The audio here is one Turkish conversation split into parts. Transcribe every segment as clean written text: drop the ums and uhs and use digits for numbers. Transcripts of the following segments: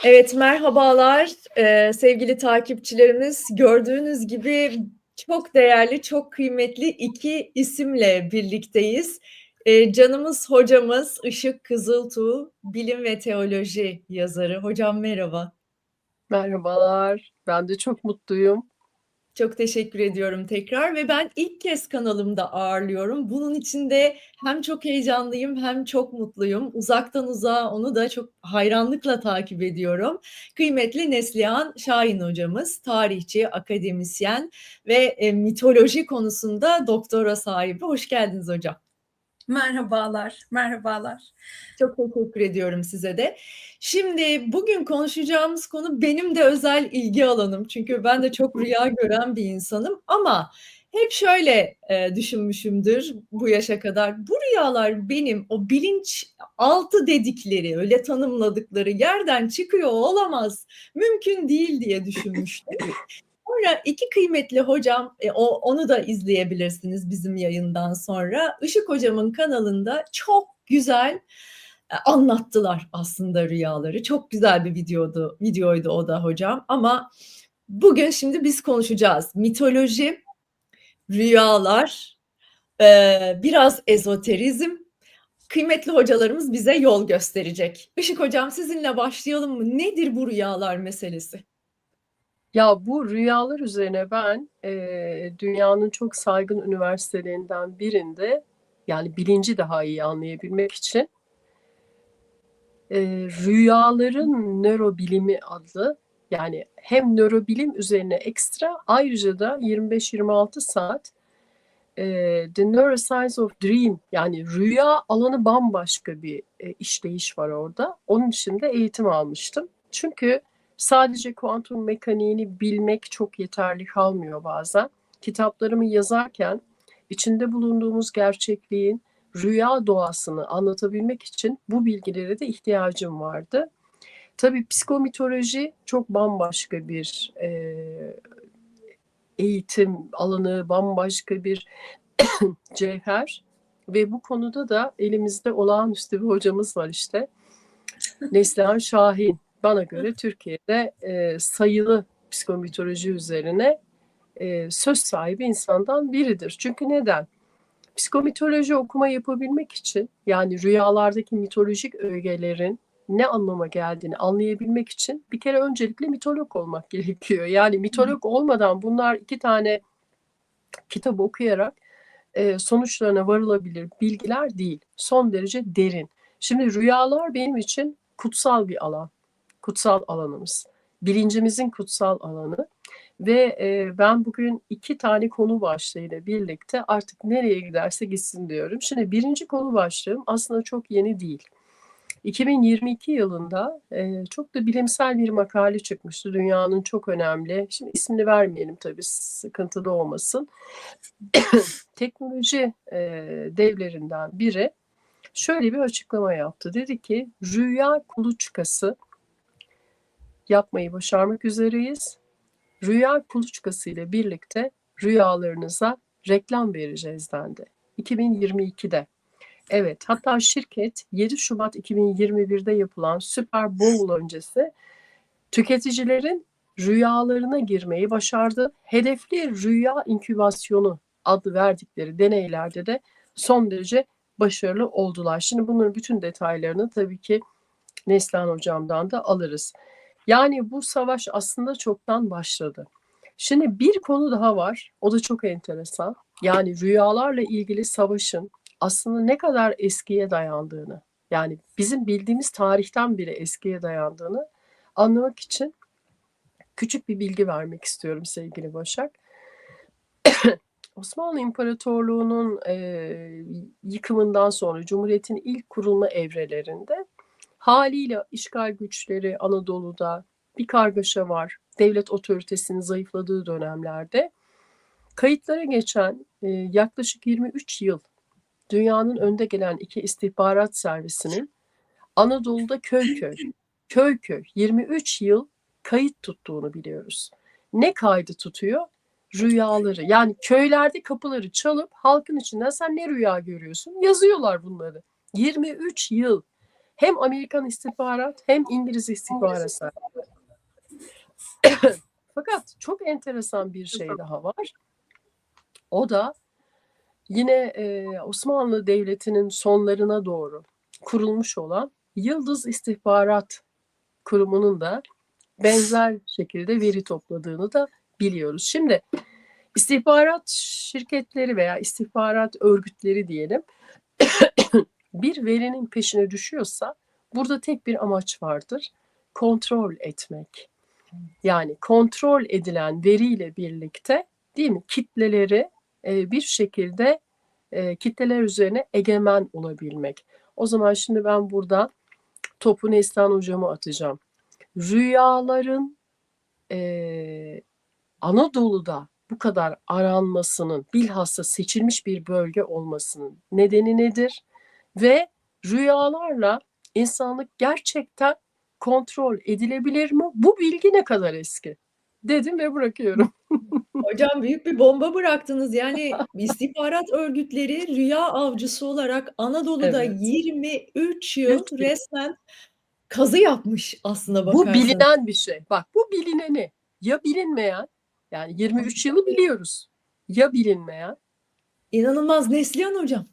Evet, merhabalar, sevgili takipçilerimiz. Gördüğünüz gibi çok değerli, çok kıymetli 2 isimle birlikteyiz. Canımız hocamız Işık Kızıltuğ, bilim ve teoloji yazarı. Hocam merhaba. Merhabalar. Ben de çok mutluyum. Çok teşekkür ediyorum tekrar ve ben ilk kez kanalımda ağırlıyorum. Bunun için de hem çok heyecanlıyım hem çok mutluyum. Uzaktan uzağa onu da çok hayranlıkla takip ediyorum. Kıymetli Neslihan Şahin hocamız, tarihçi, akademisyen ve mitoloji konusunda doktora sahibi. Hoş geldiniz hocam. Merhabalar, merhabalar. Çok teşekkür ediyorum size de. Şimdi bugün konuşacağımız konu benim de özel ilgi alanım. Çünkü ben de çok rüya gören bir insanım ama hep şöyle düşünmüşümdür bu yaşa kadar. Bu rüyalar benim o bilinç altı dedikleri, öyle tanımladıkları yerden çıkıyor olamaz, mümkün değil diye düşünmüştüm. Sonra iki kıymetli hocam, onu da izleyebilirsiniz bizim yayından sonra. Işık hocamın kanalında çok güzel anlattılar aslında rüyaları. Çok güzel bir videoydu o da hocam. Ama bugün şimdi biz konuşacağız. Mitoloji, rüyalar, biraz ezoterizm. Kıymetli hocalarımız bize yol gösterecek. Işık hocam sizinle başlayalım mı? Nedir bu rüyalar meselesi? Ya bu rüyalar üzerine ben dünyanın çok saygın üniversitelerinden birinde yani bilinci daha iyi anlayabilmek için rüyaların nörobilimi adlı yani hem nörobilim üzerine ekstra ayrıca da 25-26 saat The Neuroscience of Dream yani rüya alanı bambaşka bir işleyiş var orada. Onun için de eğitim almıştım. Çünkü sadece kuantum mekaniğini bilmek çok yeterli kalmıyor bazen. Kitaplarımı yazarken içinde bulunduğumuz gerçekliğin rüya doğasını anlatabilmek için bu bilgilere de ihtiyacım vardı. Tabii psikomitoloji çok bambaşka bir eğitim alanı, bambaşka bir cevher ve bu konuda da elimizde olağanüstü bir hocamız var işte. Neslihan Şahin. Bana göre Türkiye'de sayılı psikomitoloji üzerine söz sahibi insandan biridir. Çünkü neden? Psikomitoloji okuma yapabilmek için yani rüyalardaki mitolojik ögelerin ne anlama geldiğini anlayabilmek için bir kere öncelikle mitolog olmak gerekiyor. Yani mitolog olmadan bunlar iki tane kitap okuyarak sonuçlarına varılabilir bilgiler değil. Son derece derin. Şimdi rüyalar benim için kutsal bir alan. Kutsal alanımız. Bilincimizin kutsal alanı. Ve ben bugün iki tane konu başlığıyla birlikte artık nereye giderse gitsin diyorum. Şimdi birinci konu başlığım aslında çok yeni değil. 2022 yılında çok da bilimsel bir makale çıkmıştı. Dünyanın çok önemli, şimdi ismini vermeyelim tabii sıkıntılı olmasın. Teknoloji devlerinden biri şöyle bir açıklama yaptı. Dedi ki rüya kuluçkası yapmayı başarmak üzereyiz. Rüya kuluçkası ile birlikte rüyalarınıza reklam vereceğiz dendi. 2022'de. Evet, hatta şirket 7 Şubat 2021'de yapılan Super Bowl öncesi tüketicilerin rüyalarına girmeyi başardı. Hedefli rüya inkübasyonu adı verdikleri deneylerde de son derece başarılı oldular. Şimdi bunların bütün detaylarını tabii ki Neslihan hocamdan da alırız. Yani bu savaş aslında çoktan başladı. Şimdi bir konu daha var. O da çok enteresan. Yani rüyalarla ilgili savaşın aslında ne kadar eskiye dayandığını, yani bizim bildiğimiz tarihten bile eskiye dayandığını anlamak için küçük bir bilgi vermek istiyorum sevgili Başak. Osmanlı İmparatorluğu'nun yıkımından sonra Cumhuriyet'in ilk kurulma evrelerinde haliyle işgal güçleri Anadolu'da bir kargaşa var. Devlet otoritesinin zayıfladığı dönemlerde kayıtlara geçen yaklaşık 23 yıl dünyanın önde gelen iki istihbarat servisinin Anadolu'da köy köy 23 yıl kayıt tuttuğunu biliyoruz. Ne kaydı tutuyor? Rüyaları. Yani köylerde kapıları çalıp halkın içinden sen ne rüya görüyorsun? Yazıyorlar bunları. 23 yıl. Hem Amerikan istihbarat hem İngiliz istihbaratı. Fakat çok enteresan bir şey daha var. O da yine Osmanlı Devleti'nin sonlarına doğru kurulmuş olan Yıldız İstihbarat Kurumu'nun da benzer şekilde veri topladığını da biliyoruz. Şimdi istihbarat şirketleri veya istihbarat örgütleri diyelim bir verinin peşine düşüyorsa burada tek bir amaç vardır. Kontrol etmek. Yani kontrol edilen veriyle birlikte değil mi kitleleri bir şekilde kitleler üzerine egemen olabilmek. O zaman şimdi ben burada topu Neslihan hocama atacağım. Rüyaların Anadolu'da bu kadar aranmasının, bilhassa seçilmiş bir bölge olmasının nedeni nedir? Ve rüyalarla insanlık gerçekten kontrol edilebilir mi? Bu bilgi ne kadar eski? Dedim ve bırakıyorum. Hocam büyük bir bomba bıraktınız. Yani istihbarat örgütleri rüya avcısı olarak Anadolu'da Evet. 23 yıl 3 yıl. resmen kazı yapmış aslına Bu bakarsanız. bilinen bir şey. Bak bu bilineni. Ya bilinmeyen, yani 23 yılı biliyoruz. Ya bilinmeyen. İnanılmaz Neslihan hocam.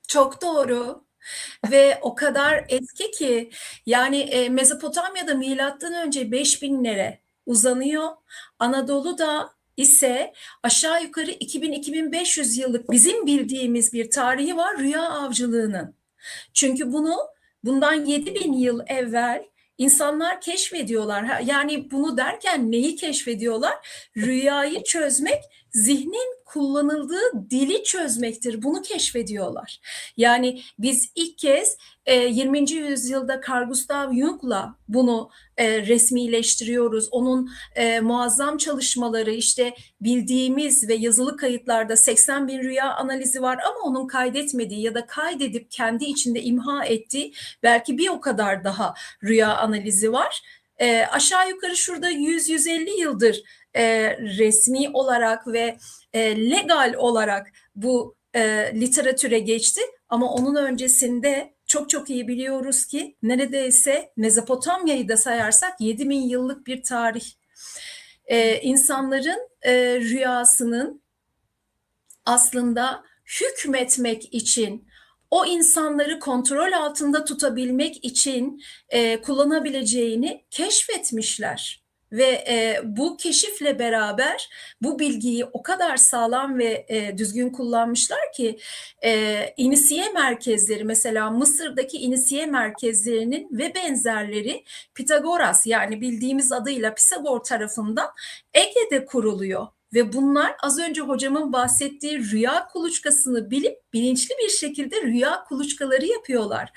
Çok doğru. Ve o kadar eski ki yani Mezopotamya'da milattan önce 5000'lere uzanıyor. Anadolu'da ise aşağı yukarı 2000-2500 yıllık bizim bildiğimiz bir tarihi var rüya avcılığının. Çünkü bundan 7000 yıl evvel insanlar keşfediyorlar. Yani bunu derken neyi keşfediyorlar? Rüyayı çözmek, zihnin kullanıldığı dili çözmektir. Bunu keşfediyorlar. Yani biz ilk kez 20. yüzyılda Carl Gustav Jung'la bunu resmileştiriyoruz. Onun muazzam çalışmaları işte bildiğimiz ve yazılı kayıtlarda 80 bin rüya analizi var ama onun kaydetmediği ya da kaydedip kendi içinde imha ettiği belki bir o kadar daha rüya analizi var. Aşağı yukarı şurada 100-150 yıldır resmi olarak ve legal olarak bu literatüre geçti. Ama onun öncesinde çok çok iyi biliyoruz ki neredeyse Mezopotamya'yı da sayarsak 7000 yıllık bir tarih. İnsanların rüyasının aslında hükmetmek için, o insanları kontrol altında tutabilmek için kullanabileceğini keşfetmişler. Ve bu keşifle beraber bu bilgiyi o kadar sağlam ve düzgün kullanmışlar ki inisiye merkezleri, mesela Mısır'daki inisiye merkezlerinin ve benzerleri Pitagoras, yani bildiğimiz adıyla Pisagor tarafından Ege'de kuruluyor. Ve bunlar az önce hocamın bahsettiği rüya kuluçkasını bilip bilinçli bir şekilde rüya kuluçkaları yapıyorlar.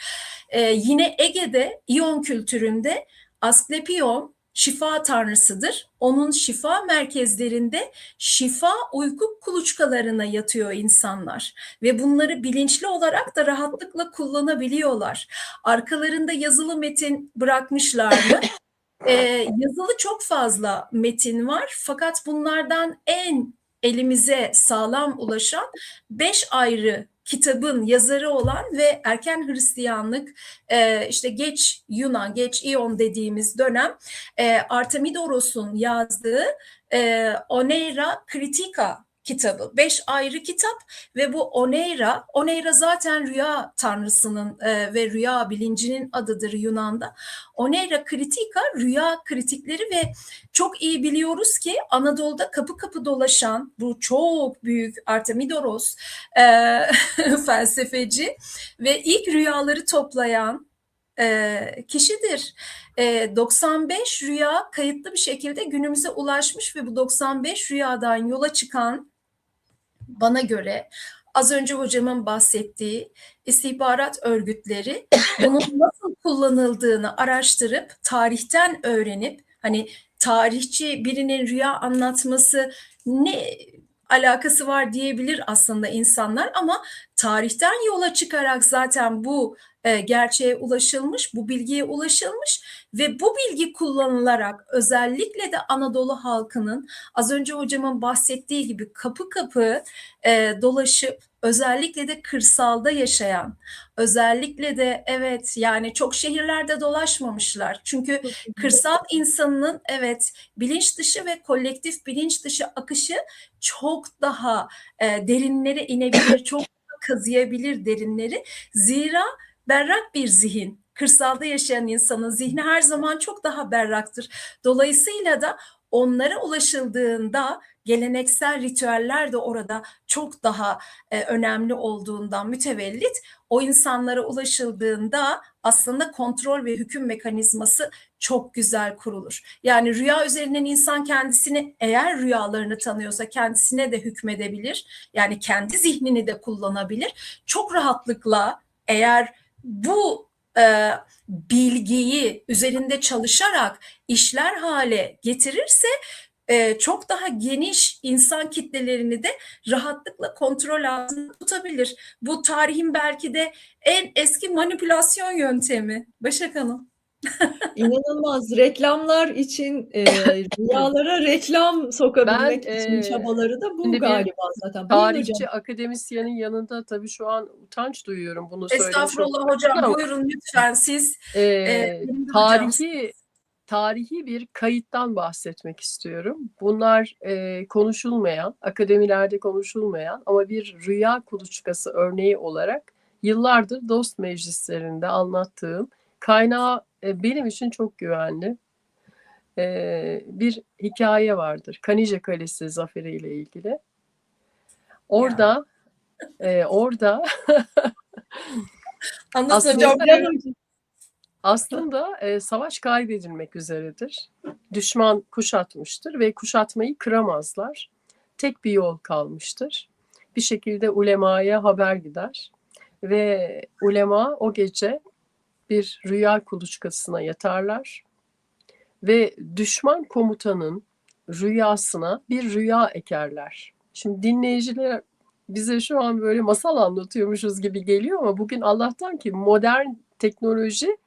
Yine Ege'de, İyon kültüründe Asklepion şifa tanrısıdır. Onun şifa merkezlerinde şifa uyku kuluçkalarına yatıyor insanlar ve bunları bilinçli olarak da rahatlıkla kullanabiliyorlar. Arkalarında yazılı metin bırakmışlar mı? Yazılı çok fazla metin var fakat bunlardan en elimize sağlam ulaşan 5 ayrı kitabın yazarı olan ve erken Hristiyanlık, işte geç Yunan, geç İyon dediğimiz dönem Artemidoros'un yazdığı Oneira Kritika kitabı. 5 ayrı kitap ve bu Oneira zaten rüya tanrısının ve rüya bilincinin adıdır Yunan'da. Oneira Kritika rüya kritikleri ve çok iyi biliyoruz ki Anadolu'da kapı kapı dolaşan bu çok büyük Artemidoros felsefeci ve ilk rüyaları toplayan kişidir. 95 rüya kayıtlı bir şekilde günümüze ulaşmış ve bu 95 rüyadan yola çıkan, bana göre az önce hocamın bahsettiği istihbarat örgütleri bunun nasıl kullanıldığını araştırıp tarihten öğrenip, hani tarihçi birinin rüya anlatması ne alakası var diyebilir aslında insanlar ama tarihten yola çıkarak zaten bu gerçeğe ulaşılmış, bu bilgiye ulaşılmış ve bu bilgi kullanılarak özellikle de Anadolu halkının az önce hocamın bahsettiği gibi kapı kapı dolaşıp özellikle de kırsalda yaşayan, özellikle de evet yani çok şehirlerde dolaşmamışlar. Çünkü kırsal insanının evet bilinç dışı ve kolektif bilinç dışı akışı çok daha derinlere inebilir, çok daha kazıyabilir derinleri. Zira berrak bir zihin, kırsalda yaşayan insanın zihni her zaman çok daha berraktır. Dolayısıyla da onlara ulaşıldığında geleneksel ritüeller de orada çok daha önemli olduğundan mütevellit o insanlara ulaşıldığında aslında kontrol ve hüküm mekanizması çok güzel kurulur. Yani rüya üzerinden insan kendisini eğer rüyalarını tanıyorsa kendisine de hükmedebilir. Yani kendi zihnini de kullanabilir. Çok rahatlıkla eğer bu bilgiyi üzerinde çalışarak işler hale getirirse çok daha geniş insan kitlelerini de rahatlıkla kontrol altında tutabilir. Bu tarihin belki de en eski manipülasyon yöntemi. Başak Hanım. İnanılmaz. Reklamlar için, rüyalara reklam Ben sokabilmek için çabaları da bu şimdi bir galiba zaten. Buyurun hocam. tarihçi akademisyenin yanında tabii şu an utanç duyuyorum bunu söylemiş Estağfurullah olmaktan hocam. ama Buyurun lütfen siz benim de tarihi tarihi bir kayıttan bahsetmek istiyorum. Bunlar konuşulmayan, akademilerde konuşulmayan ama bir rüya kuluçkası örneği olarak yıllardır dost meclislerinde anlattığım kaynağı benim için çok güvenli. Bir hikaye vardır. Kanije Kalesi zaferiyle ilgili. Orada orada Anlat hocam. aslında savaş kaybedilmek üzeredir. Düşman kuşatmıştır ve kuşatmayı kıramazlar. Tek bir yol kalmıştır. Bir şekilde ulemaya haber gider ve ulema o gece bir rüya kuluçkasına yatarlar ve düşman komutanın rüyasına bir rüya ekerler. Şimdi dinleyiciler bize şu an böyle masal anlatıyormuşuz gibi geliyor ama bugün Allah'tan ki modern teknoloji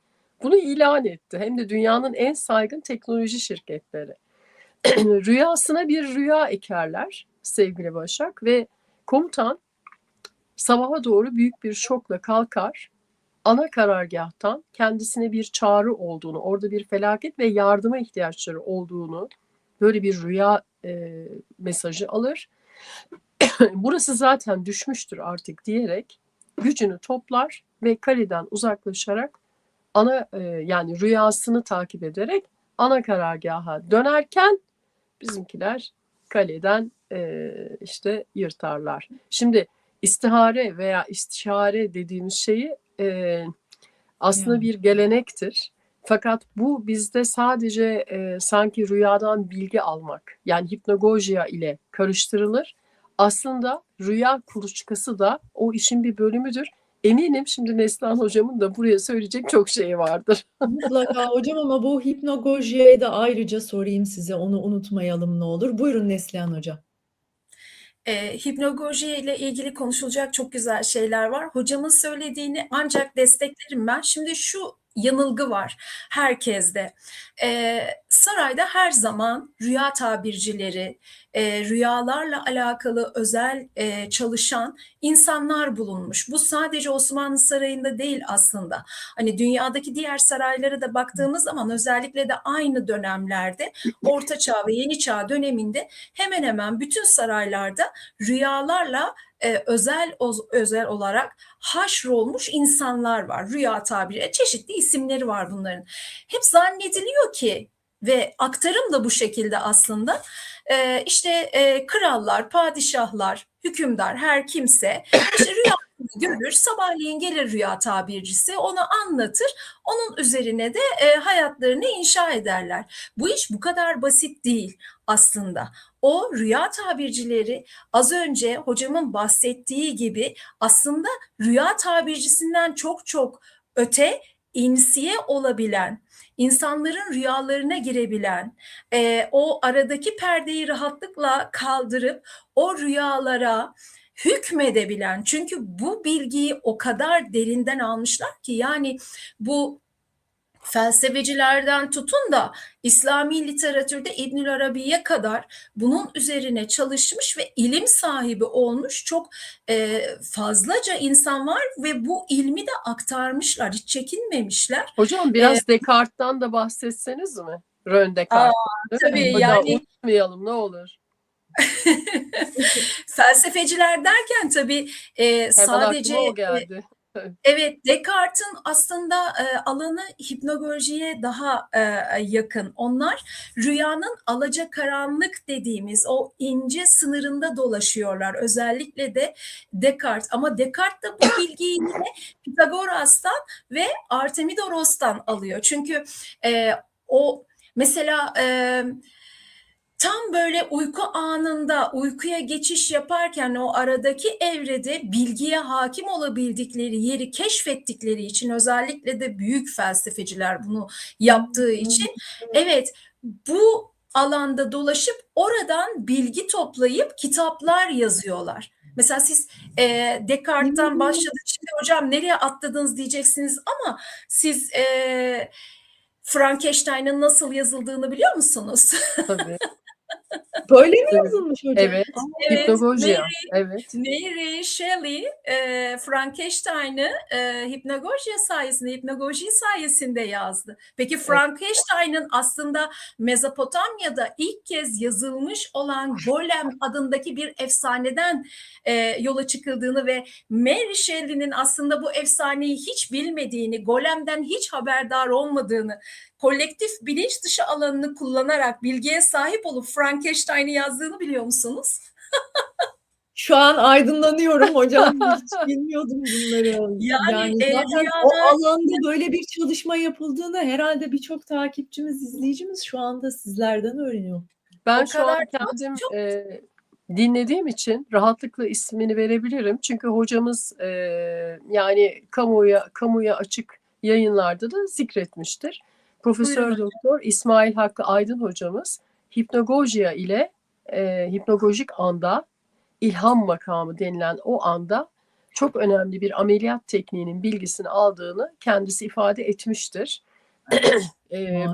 bunu ilan etti. Hem de dünyanın en saygın teknoloji şirketleri. Rüyasına bir rüya ekerler sevgili Başak ve komutan sabaha doğru büyük bir şokla kalkar. Ana karargâhtan kendisine bir çağrı olduğunu, orada bir felaket ve yardıma ihtiyaçları olduğunu böyle bir rüya mesajı alır. Burası zaten düşmüştür artık diyerek gücünü toplar ve kaleden uzaklaşarak yani rüyasını takip ederek ana karargaha dönerken bizimkiler kaleden işte yırtarlar. Şimdi istihare veya istişare dediğimiz şeyi aslında bir gelenektir. Fakat bu bizde sadece sanki rüyadan bilgi almak yani hipnagogia ile karıştırılır. Aslında rüya kuluçkası da o işin bir bölümüdür. Eminim şimdi Neslihan hocamın da buraya söyleyecek çok şey vardır. Mutlaka hocam ama bu hipnagojiye de ayrıca sorayım size. Onu unutmayalım ne olur. Buyurun Neslihan hocam. Hipnagoji ile ilgili konuşulacak çok güzel şeyler var. Hocamın söylediğini ancak desteklerim ben. Şimdi şu yanılgı var herkeste. Sarayda her zaman rüya tabircileri, rüyalarla alakalı özel çalışan insanlar bulunmuş. Bu sadece Osmanlı Sarayı'nda değil aslında. Hani dünyadaki diğer saraylara da baktığımız zaman özellikle de aynı dönemlerde Orta Çağ ve Yeni Çağ döneminde hemen hemen bütün saraylarda rüyalarla özel olarak haşrolmuş insanlar var. Rüya tabiri, çeşitli isimleri var bunların. Hep zannediliyor ki ve aktarım da bu şekilde aslında işte krallar, padişahlar, hükümdar her kimse işte rüyasını görür, sabahleyin gelir rüya tabircisi onu anlatır, onun üzerine de hayatlarını inşa ederler. Bu iş bu kadar basit değil aslında. O rüya tabircileri az önce hocamın bahsettiği gibi aslında rüya tabircisinden çok çok öte insiye olabilen, insanların rüyalarına girebilen, o aradaki perdeyi rahatlıkla kaldırıp o rüyalara hükmedebilen, çünkü bu bilgiyi o kadar derinden almışlar ki yani bu felsefecilerden tutun da İslami literatürde İbnül Arabi'ye kadar bunun üzerine çalışmış ve ilim sahibi olmuş çok fazlaca insan var ve bu ilmi de aktarmışlar, hiç çekinmemişler. Hocam biraz Descartes'tan da bahsetseniz mi? Rön Aa, Descartes. tabii Hocam yani unutmayalım ne olur. felsefeciler derken tabii Hemen sadece aklıma o geldi. evet, Descartes'in aslında alanı hipnagojiye daha yakın. Onlar rüyanın alacakaranlık dediğimiz o ince sınırında dolaşıyorlar. Özellikle de Descartes. Ama Descartes de bu bilgiyi yine Pitagoras'tan ve Artemidoros'tan alıyor. Çünkü o mesela tam böyle uyku anında uykuya geçiş yaparken o aradaki evrede bilgiye hakim olabildikleri yeri keşfettikleri için, özellikle de büyük felsefeciler bunu yaptığı için, evet, bu alanda dolaşıp oradan bilgi toplayıp kitaplar yazıyorlar. Mesela siz Descartes'ten başladık, şimdi hocam nereye atladınız diyeceksiniz ama siz Frankenstein'ın nasıl yazıldığını biliyor musunuz? Tabii. Böyle mi yazılmış hocam? Evet. Evet, Hipnagogia. Evet. Mary Shelley Frankenstein'ı hipnagoji sayesinde yazdı. Peki Frankenstein'ın aslında Mezopotamya'da ilk kez yazılmış olan Golem adındaki bir efsaneden yola çıkıldığını ve Mary Shelley'nin aslında bu efsaneyi hiç bilmediğini, Golem'den hiç haberdar olmadığını, kolektif bilinç dışı alanını kullanarak bilgiye sahip olup Frankenstein'ı yazdığını biliyor musunuz? Şu an aydınlanıyorum hocam. Hiç bilmiyordum bunları. Yani Zaten o rüyalar, alanda böyle bir çalışma yapıldığını herhalde birçok takipçimiz, izleyicimiz şu anda sizlerden öğreniyor. Ben o şu an kadar kendim çok dinlediğim için rahatlıkla ismini verebilirim. Çünkü hocamız yani kamuya açık yayınlarda da zikretmiştir. Profesör buyurun. Doktor İsmail Hakkı Aydın hocamız hipnagogia ile hipnagojik anda ilham makamı denilen o anda çok önemli bir ameliyat tekniğinin bilgisini aldığını kendisi ifade etmiştir.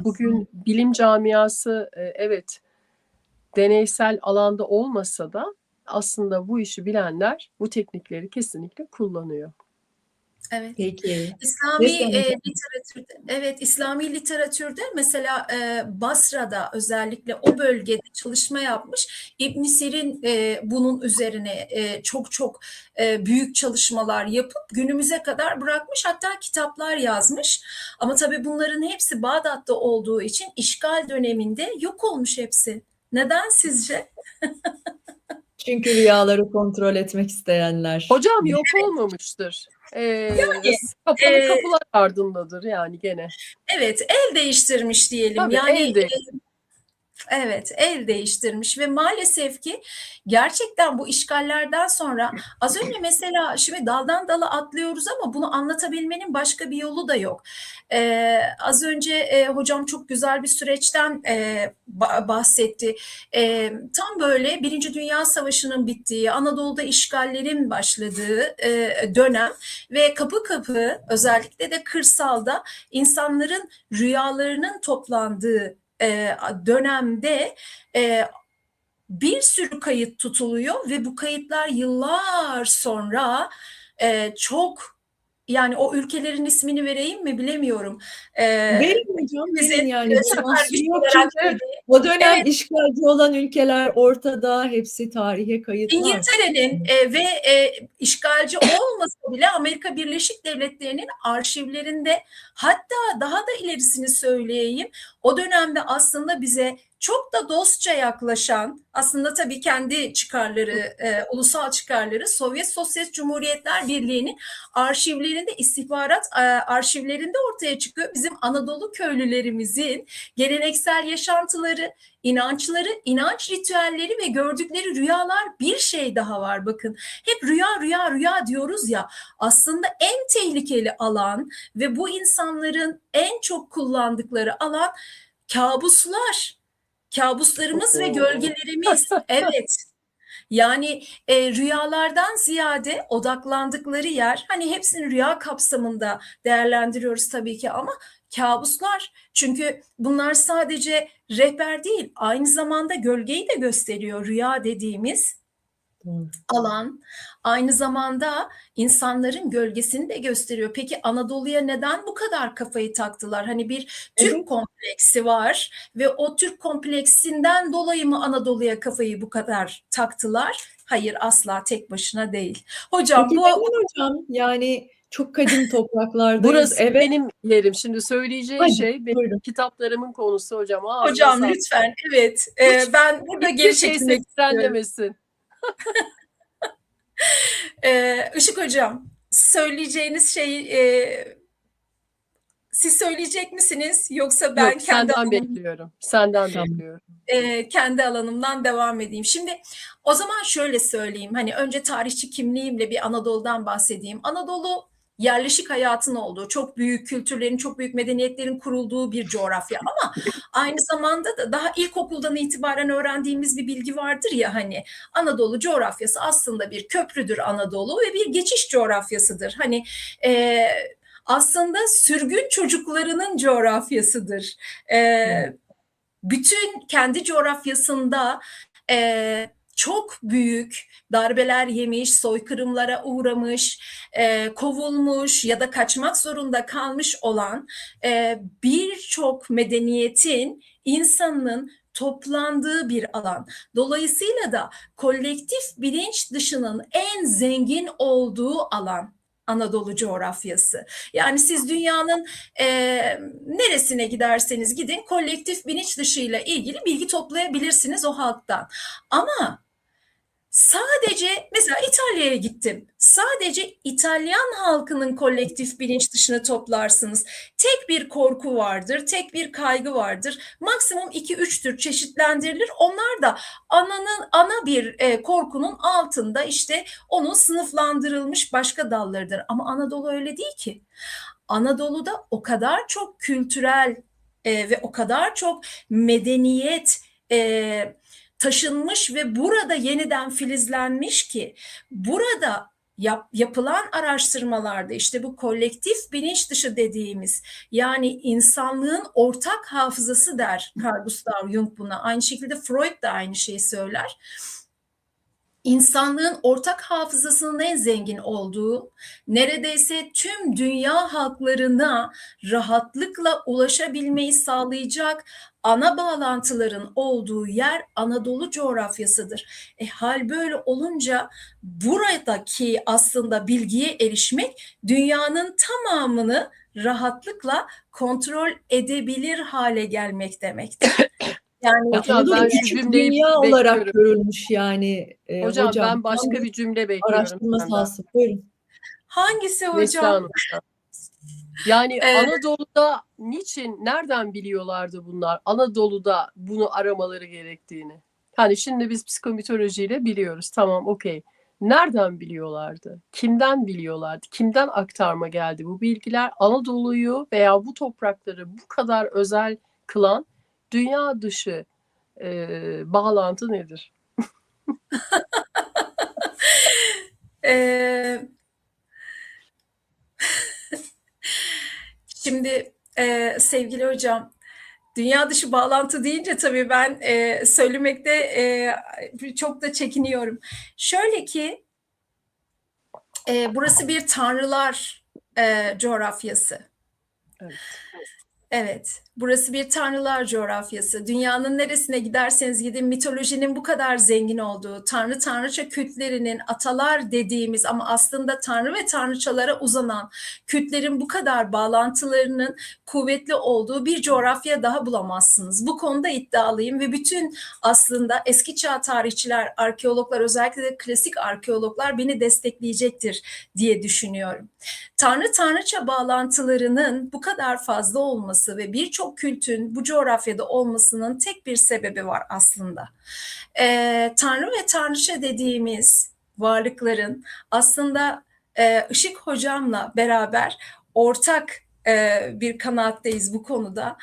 Bugün bilim camiası evet deneysel alanda olmasa da aslında bu işi bilenler bu teknikleri kesinlikle kullanıyor. Evet. Peki. İslami Lütfen hocam. literatürde, evet, İslami literatürde mesela Basra'da özellikle o bölgede çalışma yapmış. İbn Sirin bunun üzerine çok büyük çalışmalar yapıp günümüze kadar bırakmış, hatta kitaplar yazmış. Ama tabii bunların hepsi Bağdat'ta olduğu için işgal döneminde yok olmuş hepsi. Neden sizce? Çünkü rüyaları kontrol etmek isteyenler. Hocam yok olmamıştır. Kapalı E, kapılar ardındadır yani gene. evet, el değiştirmiş diyelim. Tabii Yani elde. evet, el değiştirmiş ve maalesef ki gerçekten bu işgallerden sonra, az önce mesela, şimdi daldan dala atlıyoruz ama bunu anlatabilmenin başka bir yolu da yok. Az önce hocam çok güzel bir süreçten bahsetti. Tam böyle Birinci Dünya Savaşı'nın bittiği, Anadolu'da işgallerin başladığı dönem ve kapı kapı, özellikle de kırsalda insanların rüyalarının toplandığı dönemde bir sürü kayıt tutuluyor ve bu kayıtlar yıllar sonra çok, yani o ülkelerin ismini vereyim mi bilemiyorum. Verin hocam, verin yani. süper Mahsur yok güçler çünkü aktivi. o dönem Evet, işgalci olan ülkeler ortada. Hepsi tarihe kayıtlar. İngiltere'nin ve işgalci olmasa bile Amerika Birleşik Devletleri'nin arşivlerinde, hatta daha da ilerisini söyleyeyim, o dönemde aslında bize çok da dostça yaklaşan, aslında tabii kendi çıkarları, ulusal çıkarları, Sovyet Sosyalist Cumhuriyetler Birliği'nin arşivlerinde, istihbarat arşivlerinde ortaya çıkıyor. Bizim Anadolu köylülerimizin geleneksel yaşantıları, inançları, inanç ritüelleri ve gördükleri rüyalar. Bir şey daha var, bakın. Hep rüya rüya rüya diyoruz ya. Aslında en tehlikeli alan ve bu insanların en çok kullandıkları alan kabuslar. Kabuslarımız ve gölgelerimiz. Evet. Yani rüyalardan ziyade odaklandıkları yer, hani hepsini rüya kapsamında değerlendiriyoruz tabii ki ama kabuslar. Çünkü bunlar sadece rehber değil, aynı zamanda gölgeyi de gösteriyor. Rüya dediğimiz Doğru. alan aynı zamanda insanların gölgesini de gösteriyor. Peki Anadolu'ya neden bu kadar kafayı taktılar? Hani bir Evet. Türk kompleksi var ve o Türk kompleksinden dolayı mı Anadolu'ya kafayı bu kadar taktılar? Hayır, asla tek başına değil. Hocam Peki bu neden hocam? Yani çok kadim topraklardayız. Burası Evet. benim yerim. Şimdi söyleyeceğin Hadi şey benim buyurun. kitaplarımın konusu hocam. Ağzına hocam sağlık. lütfen, evet, Hiç, ben burada hiç geri kimseyi çekilmek istiyorum. seslenlemesin. Işık hocam, söyleyeceğiniz şey siz söyleyecek misiniz yoksa ben Yok, kendi senden alanımı bekliyorum. Senden Tamam. bekliyorum. kendi alanımdan devam edeyim. Şimdi o zaman şöyle söyleyeyim. Hani önce tarihçi kimliğimle bir Anadolu'dan bahsedeyim. Anadolu yerleşik hayatın olduğu, çok büyük kültürlerin, çok büyük medeniyetlerin kurulduğu bir coğrafya ama aynı zamanda da daha ilkokuldan itibaren öğrendiğimiz bir bilgi vardır ya, hani Anadolu coğrafyası aslında bir köprüdür Anadolu ve bir geçiş coğrafyasıdır. Hani e, aslında sürgün çocuklarının coğrafyasıdır. E, Bütün kendi coğrafyasında çok büyük darbeler yemiş, soykırımlara uğramış, kovulmuş ya da kaçmak zorunda kalmış olan birçok medeniyetin insanının toplandığı bir alan. Dolayısıyla da kolektif bilinç dışının en zengin olduğu alan Anadolu coğrafyası. Yani siz dünyanın e, neresine giderseniz gidin kolektif bilinç dışıyla ilgili bilgi toplayabilirsiniz o halktan. Ama sadece mesela İtalya'ya gittim. Sadece İtalyan halkının kolektif bilinç dışını toplarsınız. Tek bir korku vardır, tek bir kaygı vardır. Maksimum 2-3 tür çeşitlendirilir. Onlar da ana bir korkunun altında işte onun sınıflandırılmış başka dallarıdır. Ama Anadolu öyle değil ki. Anadolu'da o kadar çok kültürel ve o kadar çok medeniyet taşınmış ve burada yeniden filizlenmiş ki burada yapılan araştırmalarda işte bu kolektif bilinç dışı dediğimiz, yani insanlığın ortak hafızası der Carl Gustav Jung buna. Aynı şekilde Freud da aynı şeyi söyler. İnsanlığın ortak hafızasının en zengin olduğu, neredeyse tüm dünya halklarına rahatlıkla ulaşabilmeyi sağlayacak ana bağlantıların olduğu yer Anadolu coğrafyasıdır. Hal böyle olunca buradaki aslında bilgiye erişmek dünyanın tamamını rahatlıkla kontrol edebilir hale gelmek demektir. Yani Ya Hocam Anadolu ben şu küçük cümleyi dünya olarak bekliyorum. görülmüş yani Hocam hocam. ben başka Tam bir cümle bekliyorum araştırma senden. sahası. Buyurun. hangisi Neslihan hocam? Hocam. Yani Ee, Anadolu'da niçin, nereden biliyorlardı bunlar? Anadolu'da bunu aramaları gerektiğini. Hani şimdi biz psikomitolojiyle biliyoruz. Tamam, okey. Nereden biliyorlardı? Kimden biliyorlardı? Kimden aktarma geldi? Bu bilgiler Anadolu'yu veya bu toprakları bu kadar özel kılan dünya dışı bağlantı nedir? e, Şimdi sevgili hocam, dünya dışı bağlantı deyince tabii ben söylemekte çok da çekiniyorum. Şöyle ki burası bir tanrılar coğrafyası. Evet. Evet, burası bir tanrılar coğrafyası. Dünyanın neresine giderseniz gidin mitolojinin bu kadar zengin olduğu, tanrı tanrıça kültlerinin atalar dediğimiz ama aslında tanrı ve tanrıçalara uzanan kültlerin bu kadar bağlantılarının kuvvetli olduğu bir coğrafya daha bulamazsınız. Bu konuda iddialıyım ve bütün aslında eski çağ tarihçiler, arkeologlar, özellikle de klasik arkeologlar beni destekleyecektir diye düşünüyorum. Tanrı tanrıça bağlantılarının bu kadar fazla olması ve birçok kültün bu coğrafyada olmasının tek bir sebebi var aslında. Tanrı ve tanrıça dediğimiz varlıkların aslında Işık hocamla beraber ortak bir kanaatteyiz bu konuda.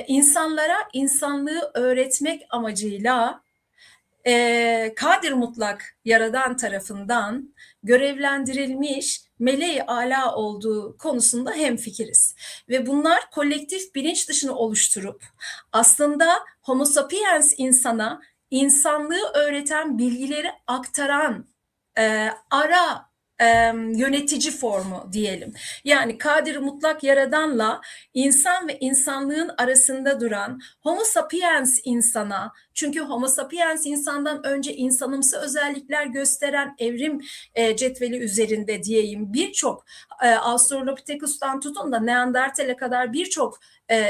İnsanlara insanlığı öğretmek amacıyla Kadir Mutlak Yaradan tarafından görevlendirilmiş meleği âlâ olduğu konusunda hemfikiriz. Ve bunlar kolektif bilinç dışını oluşturup aslında Homo sapiens insana insanlığı öğreten, bilgileri aktaran ara yönetici formu diyelim. Yani Kadir Mutlak Yaradan'la insan ve insanlığın arasında duran Homo sapiens insana, çünkü Homo sapiens insandan önce insanımsı özellikler gösteren evrim cetveli üzerinde diyeyim birçok Australopithecus'tan tutun da Neandertal'e kadar birçok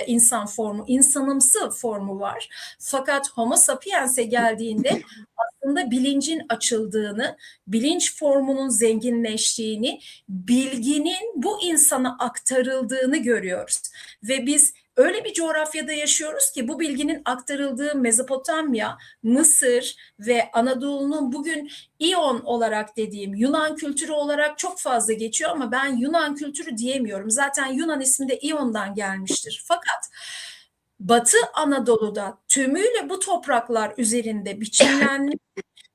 insan formu, insanımsı formu var. Fakat Homo sapiens'e geldiğinde aslında bilincin açıldığını, bilinç formunun zenginleştiğini, bilginin bu insana aktarıldığını görüyoruz. Ve biz öyle bir coğrafyada yaşıyoruz ki bu bilginin aktarıldığı Mezopotamya, Mısır ve Anadolu'nun bugün İyon olarak dediğim Yunan kültürü olarak çok fazla geçiyor ama ben Yunan kültürü diyemiyorum. Zaten Yunan ismi de İyon'dan gelmiştir. Fakat Batı Anadolu'da tümüyle bu topraklar üzerinde biçimlenmiş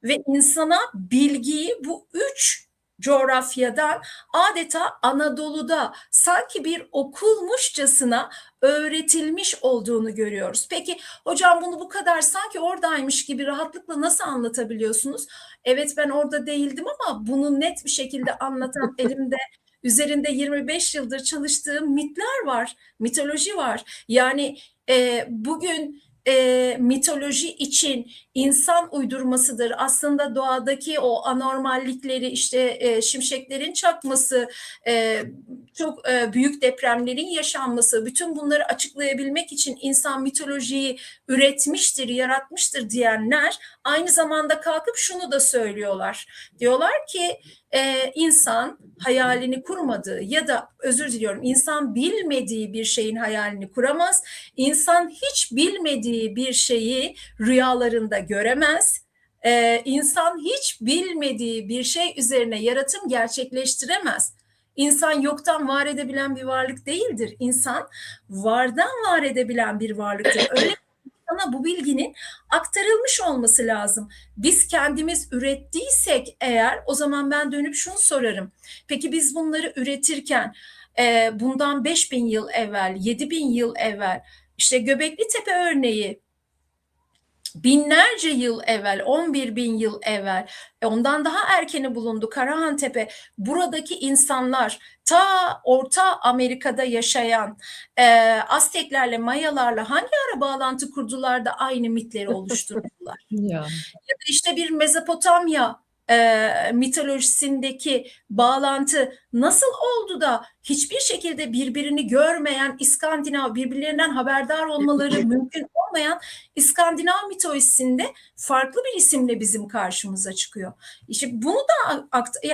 ve insana bilgiyi bu üç coğrafyadan adeta Anadolu'da sanki bir okulmuşçasına öğretilmiş olduğunu görüyoruz. Peki hocam bunu bu kadar sanki oradaymış gibi rahatlıkla nasıl anlatabiliyorsunuz? Evet, ben orada değildim ama bunu net bir şekilde anlatan elimde üzerinde 25 yıldır çalıştığım mitler var, mitoloji var. Yani bugün mitoloji için insan uydurmasıdır. Aslında doğadaki o anormallikleri, işte şimşeklerin çakması, çok büyük depremlerin yaşanması, bütün bunları açıklayabilmek için insan mitolojiyi üretmiştir, yaratmıştır diyenler aynı zamanda kalkıp şunu da söylüyorlar. Diyorlar ki insan hayalini kurmadığı ya da özür diliyorum, insan bilmediği bir şeyin hayalini kuramaz. İnsan hiç bilmediği bir şeyi rüyalarında göremez. İnsan hiç bilmediği bir şey üzerine yaratım gerçekleştiremez. İnsan yoktan var edebilen bir varlık değildir. İnsan vardan var edebilen bir varlıktır. Öyle sana bu bilginin aktarılmış olması lazım. Biz kendimiz ürettiysek eğer, o zaman ben dönüp şunu sorarım. Peki biz bunları üretirken bundan 5.000 yıl evvel, 7.000 yıl evvel, işte Göbekli Tepe örneği binlerce yıl evvel, 11.000 yıl evvel, ondan daha erkeni bulundu Karahantepe. Buradaki insanlar ta Orta Amerika'da yaşayan Azteklerle, Mayalarla hangi ara bağlantı kurdular da aynı mitleri oluşturdular? Ya. Ya da işte bir Mezopotamya mitolojisindeki bağlantı nasıl oldu da hiçbir şekilde birbirini görmeyen İskandinav, birbirlerinden haberdar olmaları mümkün olmayan İskandinav mitolojisinde farklı bir isimle bizim karşımıza çıkıyor. İşte bunu da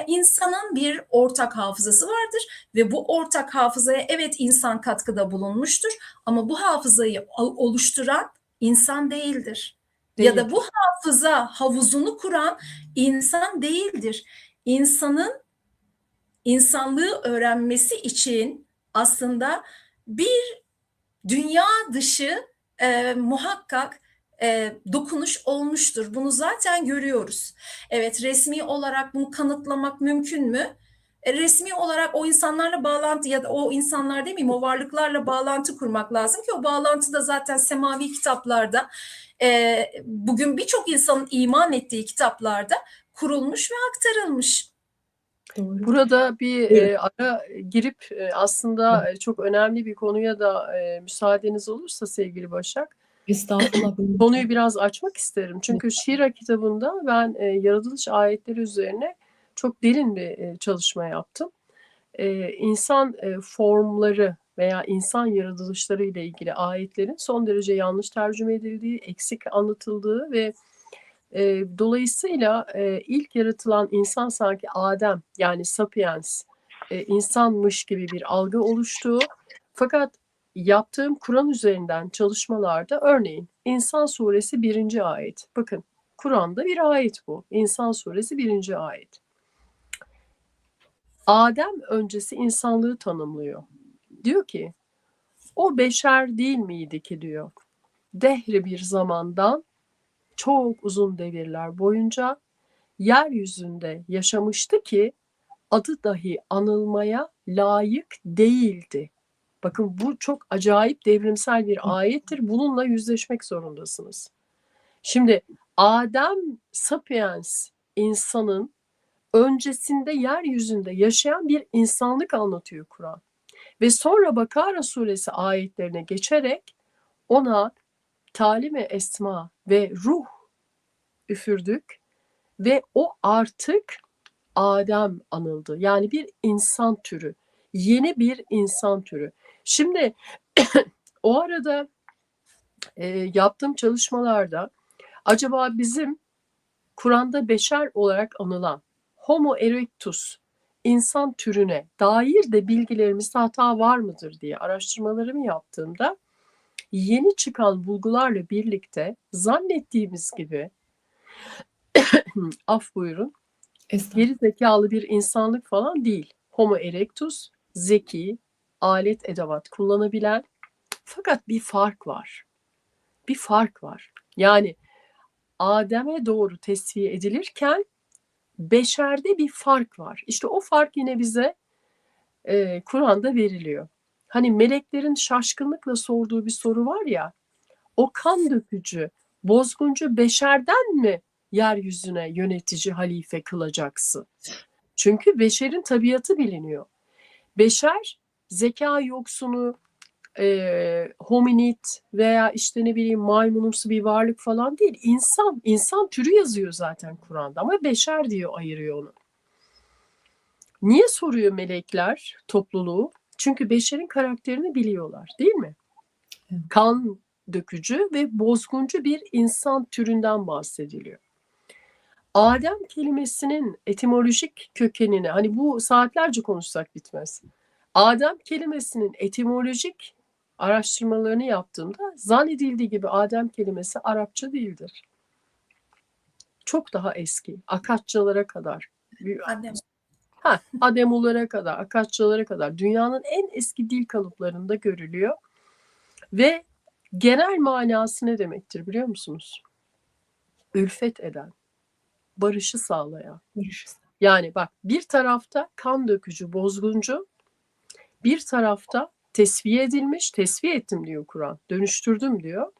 insanın bir ortak hafızası vardır ve bu ortak hafızaya evet insan katkıda bulunmuştur ama bu hafızayı oluşturan insan değildir. Ya da bu hafıza havuzunu kuran insan değildir. İnsanın insanlığı öğrenmesi için aslında bir dünya dışı muhakkak dokunuş olmuştur. Bunu zaten görüyoruz. Evet, resmi olarak bunu kanıtlamak mümkün mü? Resmi olarak o insanlarla bağlantı ya da o insanlar demeyeyim, o varlıklarla bağlantı kurmak lazım ki o bağlantı da zaten semavi kitaplarda, bugün birçok insanın iman ettiği kitaplarda kurulmuş ve aktarılmış. Doğru. Burada bir Evet. ara girip aslında çok önemli bir konuya da müsaadeniz olursa sevgili Başak, Estağfurullah. konuyu biraz açmak isterim. Çünkü Şiira kitabında ben yaratılış ayetleri üzerine çok derin bir çalışma yaptım. İnsan formları veya insan yaratılışları ile ilgili ayetlerin son derece yanlış tercüme edildiği, eksik anlatıldığı ve dolayısıyla ilk yaratılan insan sanki Adem, yani sapiens, insanmış gibi bir algı oluştuğu. Fakat yaptığım Kur'an üzerinden çalışmalarda örneğin İnsan Suresi 1. ayet. Bakın, Kur'an'da bir ayet bu. İnsan Suresi 1. ayet. Adem öncesi insanlığı tanımlıyor. Diyor ki, o beşer değil miydi ki diyor. Dehri bir zamandan çok uzun devirler boyunca yeryüzünde yaşamıştı ki adı dahi anılmaya layık değildi. Bakın bu çok acayip devrimsel bir ayettir. Bununla yüzleşmek zorundasınız. Şimdi Adem sapiens insanın öncesinde yeryüzünde yaşayan bir insanlık anlatıyor Kur'an. Ve sonra Bakara suresi ayetlerine geçerek ona talim-i esma ve ruh üfürdük ve o artık Adem anıldı. Yani bir insan türü, yeni bir insan türü. Şimdi o arada yaptığım çalışmalarda acaba bizim Kur'an'da beşer olarak anılan Homo erectus insan türüne dair de bilgilerimizde hata var mıdır diye araştırmalarımı yaptığımda yeni çıkan bulgularla birlikte zannettiğimiz gibi af buyurun geri zekalı bir insanlık falan değil. Homo erectus zeki, alet edevat kullanabilen, fakat bir fark var. Bir fark var. Yani Adem'e doğru tesviye edilirken beşerde bir fark var. İşte o fark yine bize Kur'an'da veriliyor. Hani meleklerin şaşkınlıkla sorduğu bir soru var ya, o kan dökücü, bozguncu beşerden mi yeryüzüne yönetici halife kılacaksın? Çünkü beşerin tabiatı biliniyor. Beşer zeka yoksunu, hominid veya işte ne bileyim maymunumsu bir varlık falan değil. İnsan, insan türü yazıyor zaten Kur'an'da ama beşer diye ayırıyor onu. Niye soruyor melekler topluluğu? Çünkü beşerin karakterini biliyorlar, değil mi? Kan dökücü ve bozguncu bir insan türünden bahsediliyor. Adem kelimesinin etimolojik kökenini, hani bu saatlerce konuşsak bitmez. Adem kelimesinin etimolojik araştırmalarını yaptığımda zannedildiği gibi Adem kelimesi Arapça değildir. Çok daha eski. Akatçalara kadar. Adem. Ademulara kadar, Akatçalara kadar dünyanın en eski dil kalıplarında görülüyor. Ve genel manası ne demektir biliyor musunuz? Ülfet eden, barışı sağlayan. Yani bak, bir tarafta kan dökücü, bozguncu, bir tarafta tesviye edilmiş, tesviye ettim diyor Kur'an, dönüştürdüm diyor.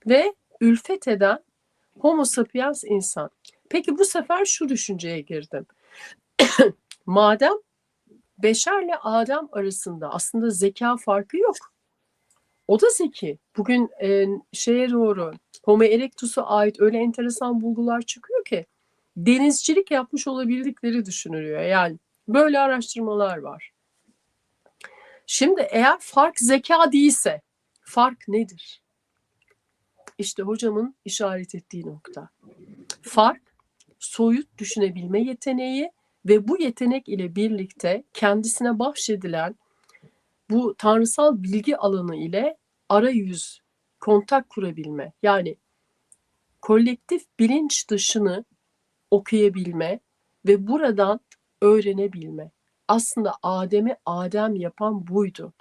Ve ülfet eden Homo sapiens insan. Peki bu sefer şu düşünceye girdim. Madem beşerle Adem arasında aslında zeka farkı yok. O da zeki. Bugün şeye doğru, Homo erectus'a ait öyle enteresan bulgular çıkıyor ki denizcilik yapmış olabildikleri düşünülüyor. Yani böyle araştırmalar var. Şimdi eğer fark zeka değilse fark nedir? İşte hocamın işaret ettiği nokta. Fark soyut düşünebilme yeteneği ve bu yetenek ile birlikte kendisine bahşedilen bu tanrısal bilgi alanı ile arayüz, kontak kurabilme. Yani kolektif bilinç dışını okuyabilme ve buradan öğrenebilme. Aslında Adem'i Adem yapan buydu.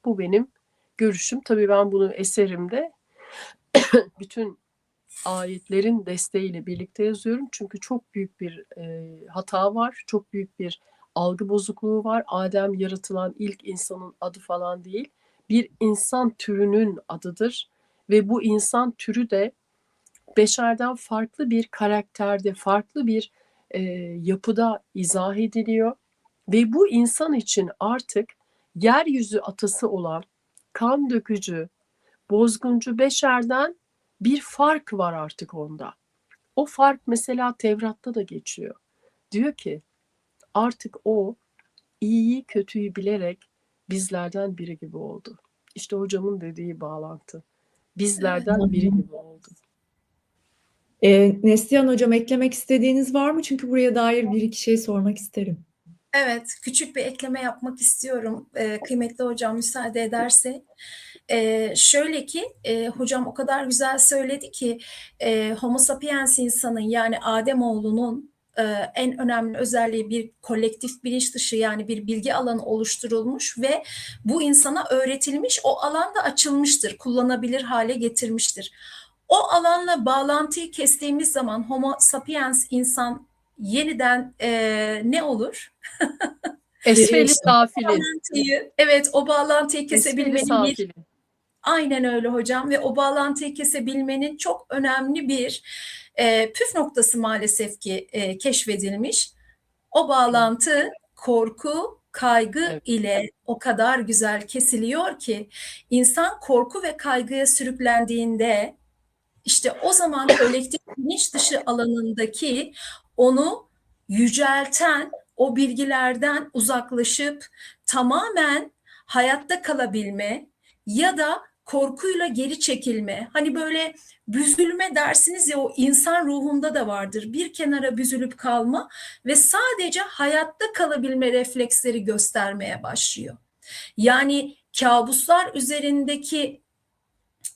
Bu benim görüşüm. Tabii ben bunu eserimde bütün ayetlerin desteğiyle birlikte yazıyorum. Çünkü çok büyük bir hata var. Çok büyük bir algı bozukluğu var. Adem yaratılan ilk insanın adı falan değil. Bir insan türünün adıdır. Ve bu insan türü de beşerden farklı bir karakterde, farklı bir yapıda izah ediliyor. Ve bu insan için artık yeryüzü atası olan kan dökücü, bozguncu beşerden bir fark var artık onda. O fark mesela Tevrat'ta da geçiyor. Diyor ki artık o iyiyi kötüyü bilerek bizlerden biri gibi oldu. İşte hocamın dediği bağlantı. Bizlerden biri gibi oldu. Neslihan Hocam, eklemek istediğiniz var mı? Çünkü buraya dair bir iki şey sormak isterim. Evet, küçük bir ekleme yapmak istiyorum. Kıymetli hocam müsaade ederse. Şöyle ki hocam o kadar güzel söyledi ki Homo sapiens insanın, yani Ademoğlunun en önemli özelliği bir kolektif bilinç dışı, yani bir bilgi alanı oluşturulmuş ve bu insana öğretilmiş, o alanda açılmıştır, kullanabilir hale getirmiştir. O alanla bağlantıyı kestiğimiz zaman Homo sapiens insan yeniden ne olur? Esfeli safilin. Evet, o bağlantıyı Esfeli kesebilmenin bir safilin. aynen öyle hocam ve o bağlantıyı kesebilmenin çok önemli bir püf noktası maalesef ki keşfedilmiş. O bağlantı korku, kaygı Evet. ile o kadar güzel kesiliyor ki insan korku ve kaygıya sürüklendiğinde işte o zaman kolektif bilinç dışı alanındaki onu yücelten o bilgilerden uzaklaşıp tamamen hayatta kalabilme ya da korkuyla geri çekilme. Hani böyle büzülme dersiniz ya, o insan ruhunda da vardır. Bir kenara büzülüp kalma ve sadece hayatta kalabilme refleksleri göstermeye başlıyor. Yani kabuslar üzerindeki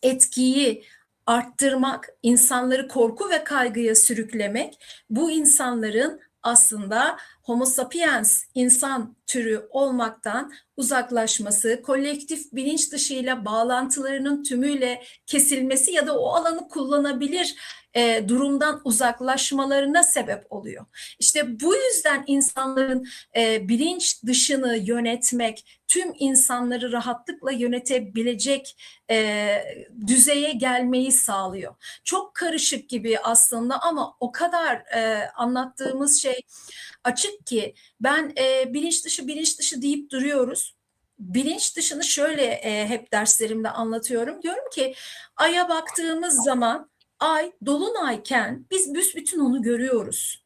etkiyi arttırmak, insanları korku ve kaygıya sürüklemek, bu insanların aslında Homo sapiens insan türü olmaktan uzaklaşması, kolektif bilinç dışıyla bağlantılarının tümüyle kesilmesi ya da o alanı kullanabilir durumdan uzaklaşmalarına sebep oluyor. İşte bu yüzden insanların bilinç dışını yönetmek, tüm insanları rahatlıkla yönetebilecek düzeye gelmeyi sağlıyor. Çok karışık gibi aslında ama o kadar anlattığımız şey açık ki ben bilinç dışı deyip duruyoruz. Bilinç dışını şöyle hep derslerimde anlatıyorum. Diyorum ki Ay'a baktığımız zaman Ay dolunayken biz büsbütün onu görüyoruz.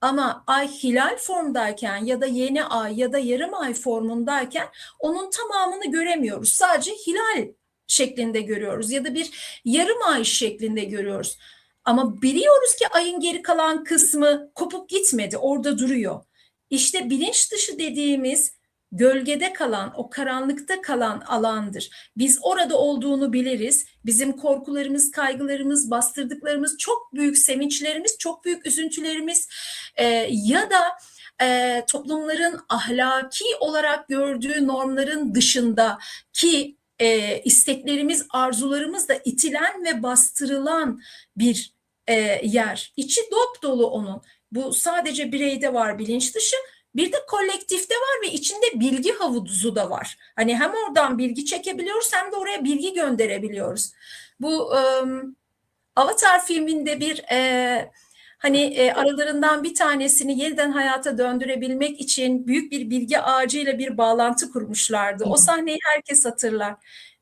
Ama ay hilal formdayken ya da yeni ay ya da yarım ay formundayken onun tamamını göremiyoruz. Sadece hilal şeklinde görüyoruz ya da bir yarım ay şeklinde görüyoruz. Ama biliyoruz ki ayın geri kalan kısmı kopup gitmedi, orada duruyor. İşte bilinç dışı dediğimiz gölgede kalan, o karanlıkta kalan alandır. Biz orada olduğunu biliriz. Bizim korkularımız, kaygılarımız, bastırdıklarımız, çok büyük sevinçlerimiz, çok büyük üzüntülerimiz ya da toplumların ahlaki olarak gördüğü normların dışında ki isteklerimiz, arzularımız da itilen ve bastırılan bir yer. İçi dop dolu onun. Bu sadece bireyde var bilinç dışı. Bir de kolektifte var ve içinde bilgi havuzu da var. Hani hem oradan bilgi çekebiliyoruz hem de oraya bilgi gönderebiliyoruz. Bu Avatar filminde bir hani aralarından bir tanesini yeniden hayata döndürebilmek için büyük bir bilgi ağacıyla bir bağlantı kurmuşlardı. O sahneyi herkes hatırlar.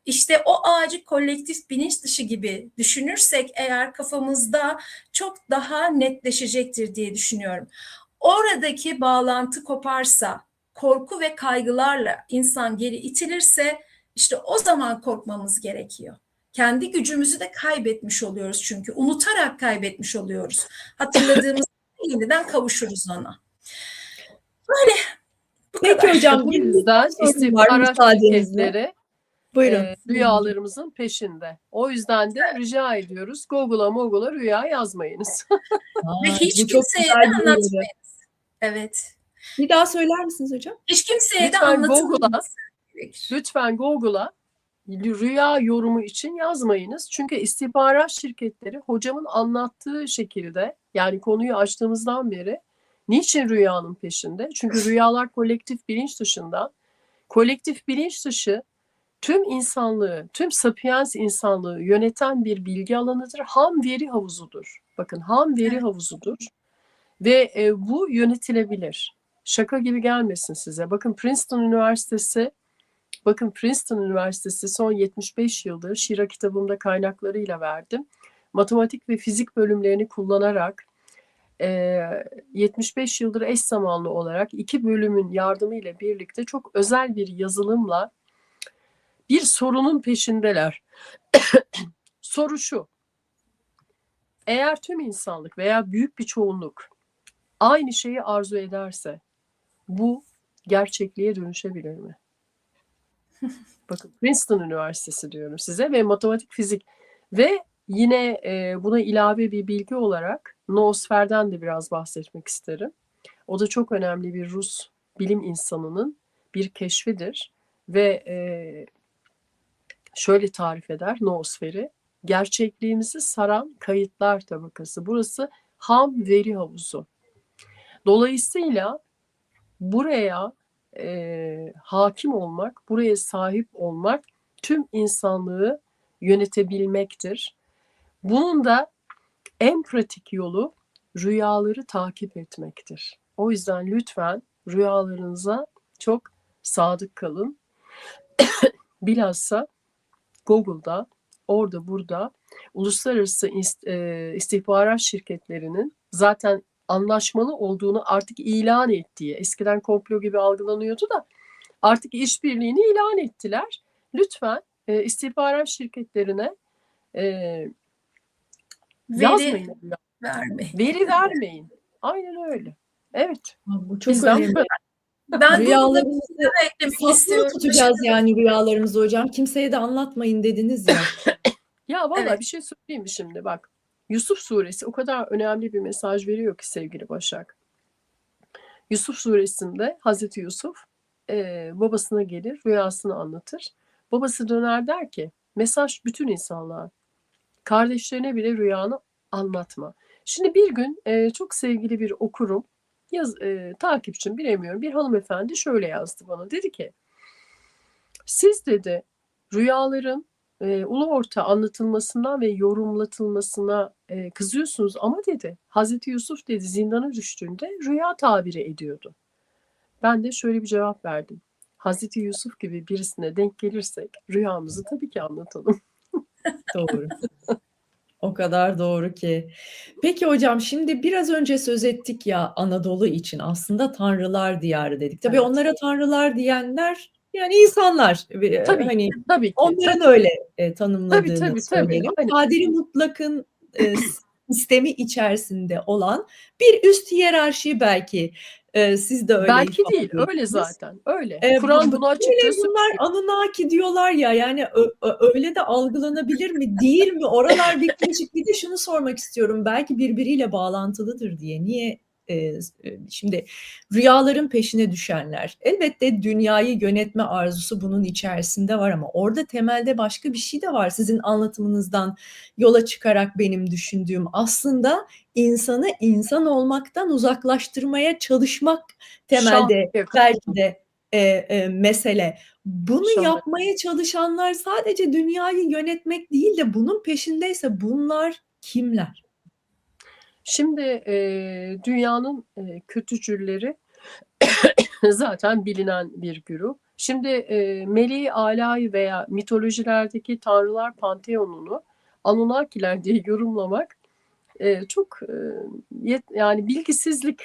İşte o ağacı kolektif bilinç dışı gibi düşünürsek eğer kafamızda çok daha netleşecektir diye düşünüyorum. Oradaki bağlantı koparsa, korku ve kaygılarla insan geri itilirse işte o zaman korkmamız gerekiyor. Kendi gücümüzü de kaybetmiş oluyoruz çünkü. Unutarak kaybetmiş oluyoruz. Hatırladığımız yeniden kavuşuruz ona. Böyle bu Peki kadar. hocam, Bu benim bir yüzden sorum var istihbarat müsaadenizle. şirketleri Buyurun. rüyalarımızın peşinde. O yüzden de rica ediyoruz Google'a rüya yazmayınız. Ve hiç Bu çok kimseye de güzel bir uyarı. anlatmayınız. Evet. Bir daha söyler misiniz hocam? Hiç kimseye de Lütfen anlatılmaması gerekir. Lütfen Google'a rüya yorumu için yazmayınız. Çünkü istihbarat şirketleri hocamın anlattığı şekilde, yani konuyu açtığımızdan beri niçin rüyanın peşinde? Çünkü rüyalar kolektif bilinç dışında. Kolektif bilinç dışı tüm insanlığı, tüm sapiens insanlığı yöneten bir bilgi alanıdır. Ham veri havuzudur. Bakın, ham veri havuzudur. Ve bu yönetilebilir. Şaka gibi gelmesin size. Bakın Princeton Üniversitesi son 75 yıldır Şira kitabımda kaynaklarıyla verdim. Matematik ve fizik bölümlerini kullanarak 75 yıldır eş zamanlı olarak 2 bölümün yardımıyla birlikte çok özel bir yazılımla bir sorunun peşindeler. Soru şu: eğer tüm insanlık veya büyük bir çoğunluk aynı şeyi arzu ederse bu gerçekliğe dönüşebilir mi? Bakın, Princeton Üniversitesi diyorum size ve matematik, fizik ve yine buna ilave bir bilgi olarak noosferden de biraz bahsetmek isterim. O da çok önemli bir Rus bilim insanının bir keşfidir ve şöyle tarif eder noosferi: gerçekliğimizi saran kayıtlar tabakası. Burası ham veri havuzu. Dolayısıyla buraya hakim olmak, buraya sahip olmak tüm insanlığı yönetebilmektir. Bunun da en pratik yolu rüyaları takip etmektir. O yüzden lütfen rüyalarınıza çok sadık kalın. Bilhassa Google'da, orada burada uluslararası istihbarat şirketlerinin zaten anlaşmalı olduğunu artık ilan ettiği, eskiden komplo gibi algılanıyordu da artık işbirliğini ilan ettiler. Lütfen istihbarat şirketlerine yazmayın. Veri vermeyin. Aynen öyle. Evet. Bu çok Bizden önemli. Ben Rüyalarımızı eklemek saklı istiyorum. tutacağız yani rüyalarımızı hocam. Kimseye de anlatmayın dediniz ya. Ya vallahi Evet. bir şey söyleyeyim mi şimdi? Bak, Yusuf suresi o kadar önemli bir mesaj veriyor ki sevgili Başak. Yusuf suresinde Hazreti Yusuf babasına gelir, rüyasını anlatır. Babası döner der ki, mesaj bütün insanlığa, kardeşlerine bile rüyanı anlatma. Şimdi bir gün çok sevgili bir okurum, takipçim bilemiyorum, bir hanımefendi şöyle yazdı bana. Dedi ki, siz dedi rüyaların ulu orta anlatılmasından ve yorumlatılmasına kızıyorsunuz ama dedi Hazreti Yusuf dedi zindana düştüğünde rüya tabiri ediyordu. Ben de şöyle bir cevap verdim. Hazreti Yusuf gibi birisine denk gelirsek rüyamızı tabii ki anlatalım. Doğru. O kadar doğru ki. Peki hocam şimdi biraz önce söz ettik ya Anadolu için aslında tanrılar diyarı dedik. Tabii Evet. onlara tanrılar diyenler yani insanlar. Tabii, Hani tabii ki. onların Tabii, öyle tanımladığını tabii. söyleyelim. Aynen. Kadiri mutlakın sistemi içerisinde olan bir üst hiyerarşi belki siz de öyle Belki ifade değil, öyle ediyorsunuz. zaten. Öyle. Kur'an bunu açıkça söylüyor. Bunlar Anunnaki diyorlar ya yani öyle de algılanabilir mi değil mi? Oralar bir karışık. Bir de şunu sormak istiyorum belki birbiriyle bağlantılıdır diye. Niye şimdi rüyaların peşine düşenler elbette dünyayı yönetme arzusu bunun içerisinde var ama orada temelde başka bir şey de var. Sizin anlatımınızdan yola çıkarak benim düşündüğüm aslında insanı insan olmaktan uzaklaştırmaya çalışmak temelde belki de mesele. Bunu yapmaya çalışanlar sadece dünyayı yönetmek değil de bunun peşindeyse bunlar kimler? Şimdi dünyanın kötücülleri zaten bilinen bir güruh. Şimdi Meleği Ala'yı veya mitolojilerdeki tanrılar panteonunu Anunnakiler diye yorumlamak çok yani bilgisizlik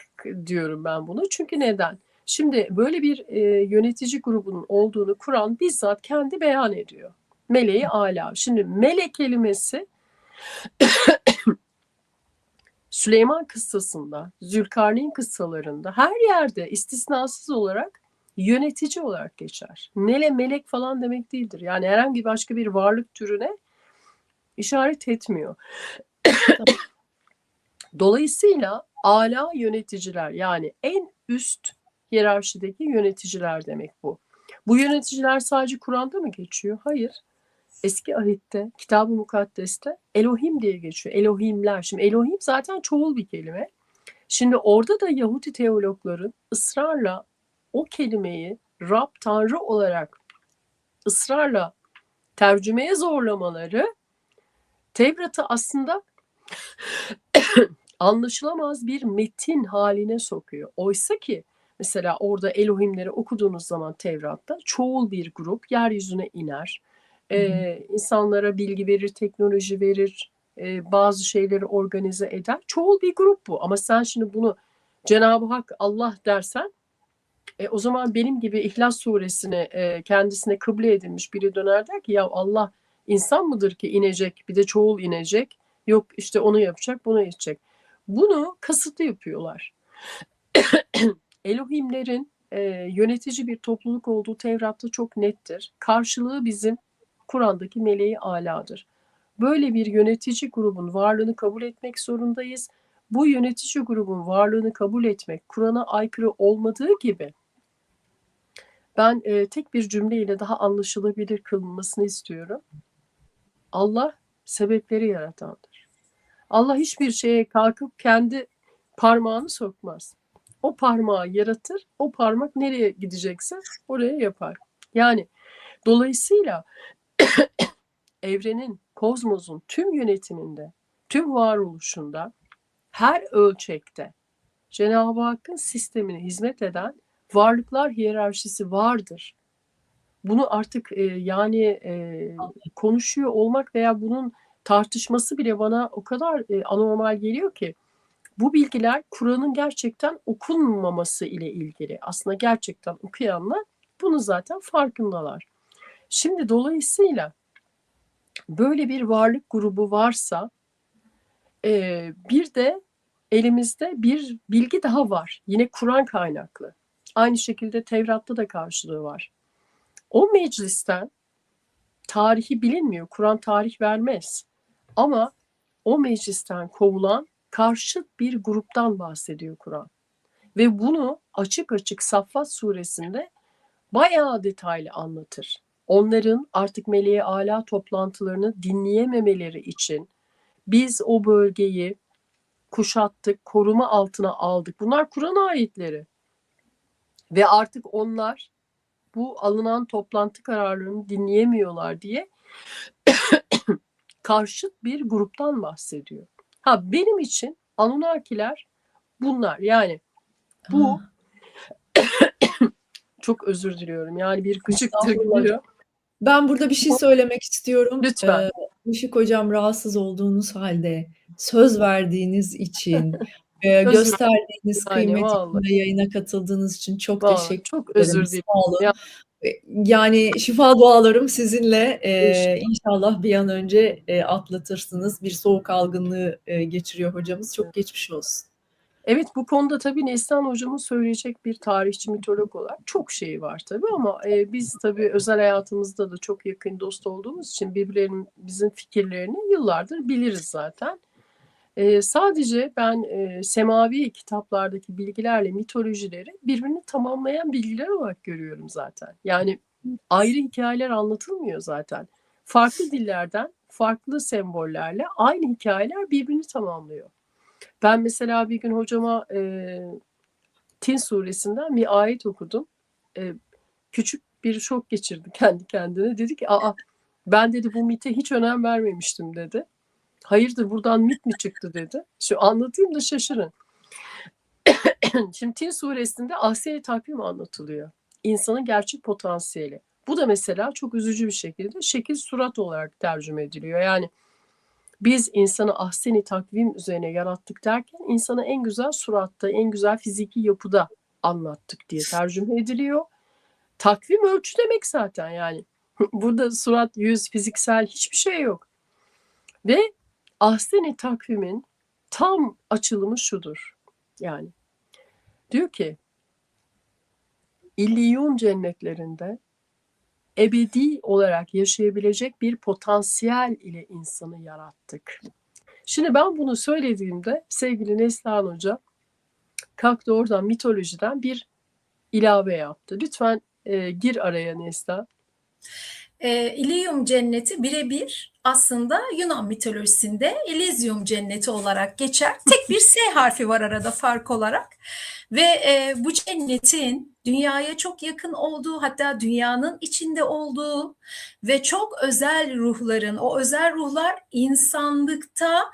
diyorum ben bunu. Çünkü neden? Şimdi böyle bir yönetici grubunun olduğunu Kur'an bizzat kendi beyan ediyor. Meleği Ala. Şimdi melek kelimesi Süleyman kıssasında, Zülkarneyn kıssalarında her yerde istisnasız olarak yönetici olarak geçer. Nele melek falan demek değildir. Yani herhangi başka bir varlık türüne işaret etmiyor. Dolayısıyla ala yöneticiler yani en üst hiyerarşideki yöneticiler demek bu. Bu yöneticiler sadece Kur'an'da mı geçiyor? Hayır. Eski ahitte, Kitab-ı Mukaddes'te Elohim diye geçiyor. Elohimler. Şimdi Elohim zaten çoğul bir kelime. Şimdi orada da Yahudi teologların ısrarla o kelimeyi Rab, Tanrı olarak ısrarla tercümeye zorlamaları Tevrat'ı aslında anlaşılamaz bir metin haline sokuyor. Oysa ki mesela orada Elohimleri okuduğunuz zaman Tevrat'ta çoğul bir grup yeryüzüne iner. İnsanlara bilgi verir, teknoloji verir, bazı şeyleri organize eder. Çoğul bir grup bu. Ama sen şimdi bunu Cenab-ı Hak Allah dersen o zaman benim gibi İhlas suresini kendisine kıble edilmiş biri döner der ki ya Allah insan mıdır ki inecek bir de çoğul inecek yok işte onu yapacak bunu yapacak. Bunu kasıtlı yapıyorlar. Elohimlerin yönetici bir topluluk olduğu Tevrat'ta çok nettir. Karşılığı bizim Kur'an'daki meleği aladır. Böyle bir yönetici grubun varlığını kabul etmek zorundayız. Bu yönetici grubun varlığını kabul etmek Kur'an'a aykırı olmadığı gibi ben tek bir cümleyle daha anlaşılabilir kılınmasını istiyorum. Allah sebepleri yaratandır. Allah hiçbir şeye kalkıp kendi parmağını sokmaz. O parmağı yaratır, o parmak nereye gidecekse oraya yapar. Yani dolayısıyla evrenin, kozmosun tüm yönetiminde, tüm varoluşunda, her ölçekte Cenab-ı Hakk'ın sistemine hizmet eden varlıklar hiyerarşisi vardır. Bunu artık konuşuyor olmak veya bunun tartışması bile bana o kadar anormal geliyor ki bu bilgiler Kur'an'ın gerçekten okunmaması ile ilgili. Aslında gerçekten okuyanlar bunu zaten farkındalar. Şimdi dolayısıyla böyle bir varlık grubu varsa bir de elimizde bir bilgi daha var. Yine Kur'an kaynaklı. Aynı şekilde Tevrat'ta da karşılığı var. O meclisten tarihi bilinmiyor. Kur'an tarih vermez. Ama o meclisten kovulan karşıt bir gruptan bahsediyor Kur'an. Ve bunu açık açık Saffat suresinde bayağı detaylı anlatır. Onların artık meleği âlâ toplantılarını dinleyememeleri için biz o bölgeyi kuşattık, koruma altına aldık. Bunlar Kur'an ayetleri. Ve artık onlar bu alınan toplantı kararlarını dinleyemiyorlar diye karşıt bir gruptan bahsediyor. Benim için Anunnakiler bunlar. Yani bu çok özür diliyorum. Yani bir gıcıktır gidiyor. Ben burada bir şey söylemek istiyorum. Lütfen. Işık Hocam, rahatsız olduğunuz halde söz verdiğiniz için, gösterdiğiniz kıymet için ve yayına katıldığınız için çok teşekkür çok ederim. özür dilerim. Sağ olun. Yani şifa dualarım sizinle. İnşallah bir an önce atlatırsınız. Bir soğuk algınlığı geçiriyor hocamız. Çok geçmiş olsun. Evet, bu konuda tabii Neslihan hocamın söyleyecek bir tarihçi, mitolog olarak çok şey var tabii ama biz tabii özel hayatımızda da çok yakın dost olduğumuz için bizim fikirlerini yıllardır biliriz zaten. Sadece ben semavi kitaplardaki bilgilerle mitolojileri birbirini tamamlayan bilgiler olarak görüyorum zaten. Yani ayrı hikayeler anlatılmıyor zaten. Farklı dillerden, farklı sembollerle aynı hikayeler birbirini tamamlıyor. Ben mesela bir gün hocama Tin suresinden bir ayet okudum. Küçük bir şok geçirdi kendi kendine. Dedi ki ben dedi bu mite hiç önem vermemiştim dedi. Hayırdır buradan mit mi çıktı dedi. Şu anlatayım da şaşırın. Şimdi Tin suresinde ahsen-i takvim anlatılıyor. İnsanın gerçek potansiyeli. Bu da mesela çok üzücü bir şekilde şekil surat olarak tercüme ediliyor. Yani biz insanı ahsen-i takvim üzerine yarattık derken insanı en güzel suratta, en güzel fiziki yapıda anlattık diye tercüme ediliyor. Takvim ölçü demek zaten yani. Burada surat, yüz, fiziksel hiçbir şey yok. Ve ahsen-i takvimin tam açılımı şudur. Yani diyor ki İlliyun cennetlerinde ebedi olarak yaşayabilecek bir potansiyel ile insanı yarattık. Şimdi ben bunu söylediğimde sevgili Neslihan Hoca kalktı oradan mitolojiden bir ilave yaptı. Lütfen gir araya Neslihan. İlyum cenneti birebir aslında Yunan mitolojisinde Elysium cenneti olarak geçer. Tek bir S harfi var arada fark olarak. Ve bu cennetin dünyaya çok yakın olduğu, hatta dünyanın içinde olduğu ve çok özel ruhların, o özel ruhlar insanlıkta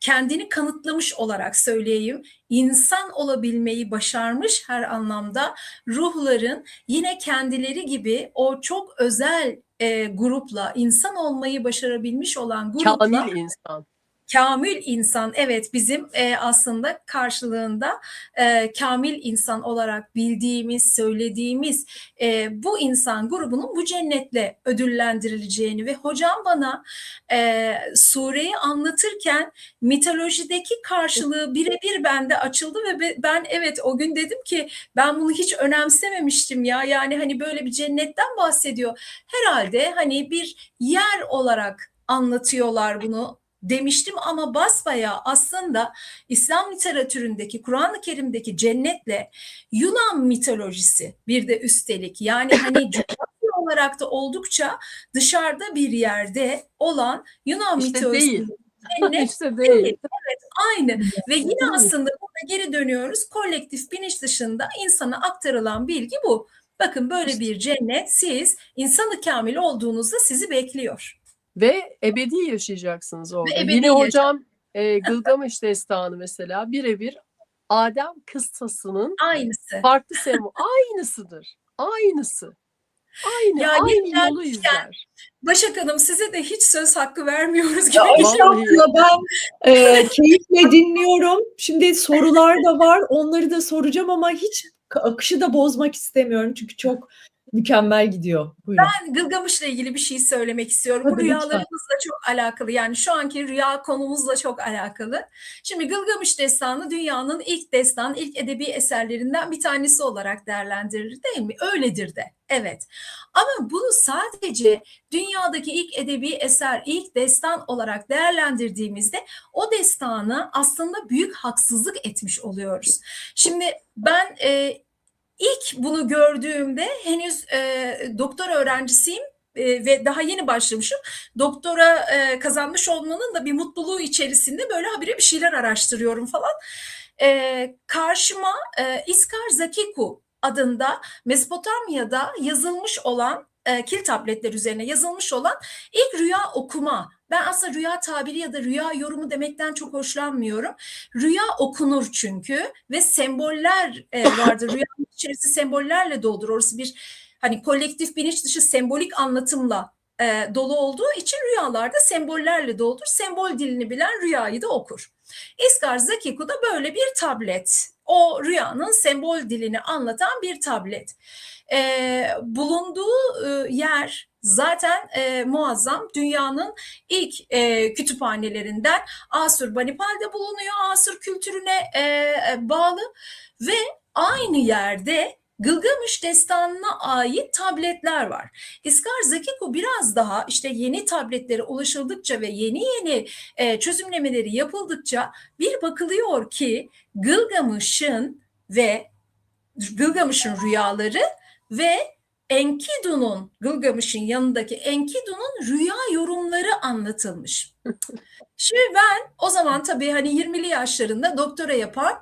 kendini kanıtlamış olarak söyleyeyim, insan olabilmeyi başarmış her anlamda ruhların yine kendileri gibi o çok özel grupla, insan olmayı başarabilmiş olan grupla, kamil insan. Kamil insan, evet, bizim aslında karşılığında kamil insan olarak bildiğimiz, söylediğimiz bu insan grubunun bu cennetle ödüllendirileceğini ve hocam bana sureyi anlatırken mitolojideki karşılığı birebir bende açıldı ve ben evet o gün dedim ki ben bunu hiç önemsememiştim ya, yani hani böyle bir cennetten bahsediyor. Herhalde hani bir yer olarak anlatıyorlar bunu demiştim ama basbayağı aslında İslam literatüründeki, Kur'an-ı Kerim'deki cennetle Yunan mitolojisi bir de üstelik, yani hani coğrafya olarak da oldukça dışarıda bir yerde olan Yunan İşte değil. mitolojisinde cennet İşte değil. değil. Evet, aynı. Ve yine Değil. aslında burada geri dönüyoruz. Kolektif bilinç dışında insana aktarılan bilgi bu. Bakın böyle bir cennet siz insanı kamil olduğunuzda sizi bekliyor. Ve ebedi yaşayacaksınız orada. ebedi Yine yaşam. hocam Gılgamış Destanı mesela birebir Adem kıssasının Aynısı. farklı sembol. Aynısıdır. Aynısı. Aynı. Ya Aynı yeni yolu izler. Başak Hanım size de hiç söz hakkı vermiyoruz gibi. Ya Vallahi. estağfurullah, ben keyifle dinliyorum. Şimdi sorular da var. Onları da soracağım ama hiç akışı da bozmak istemiyorum. Çünkü çok mükemmel gidiyor. Buyurun. Ben Gılgamış'la ilgili bir şey söylemek istiyorum. Bu Tabii, lütfen. rüyalarımızla çok alakalı. Yani şu anki rüya konumuzla çok alakalı. Şimdi Gılgamış Destanı dünyanın ilk destan, ilk edebi eserlerinden bir tanesi olarak değerlendirilir değil mi? Öyledir de. Evet. Ama bunu sadece dünyadaki ilk edebi eser, ilk destan olarak değerlendirdiğimizde o destanı aslında büyük haksızlık etmiş oluyoruz. Şimdi ben İlk bunu gördüğümde henüz doktora öğrencisiyim ve daha yeni başlamışım. Doktora kazanmış olmanın da bir mutluluğu içerisinde böyle habire bir şeyler araştırıyorum falan. Karşıma İskar Zakiku adında Mezopotamya'da yazılmış olan kil tabletler üzerine yazılmış olan ilk rüya okuma. Ben aslında rüya tabiri ya da rüya yorumu demekten çok hoşlanmıyorum. Rüya okunur çünkü ve semboller vardır. Rüyanın içerisi sembollerle doludur. Orası bir hani kolektif bilinç dışı sembolik anlatımla dolu olduğu için rüyalarda sembollerle doludur. Sembol dilini bilen rüyayı da okur. İskar Zakiku da böyle bir tablet. O rüyanın sembol dilini anlatan bir tablet. Bulunduğu yer zaten muazzam. Dünyanın ilk kütüphanelerinden Asurbanipal'de bulunuyor. Asur kültürüne bağlı ve aynı yerde Gılgamış Destanı'na ait tabletler var. İskar Zakiku biraz daha işte yeni tabletlere ulaşıldıkça ve yeni çözümlemeleri yapıldıkça bir bakılıyor ki Gılgamış'ın rüyaları ve Enkidu'nun, Gılgamış'ın yanındaki Enkidu'nun rüya yorumları anlatılmış. Şimdi ben o zaman tabii hani 20'li yaşlarında doktora yapan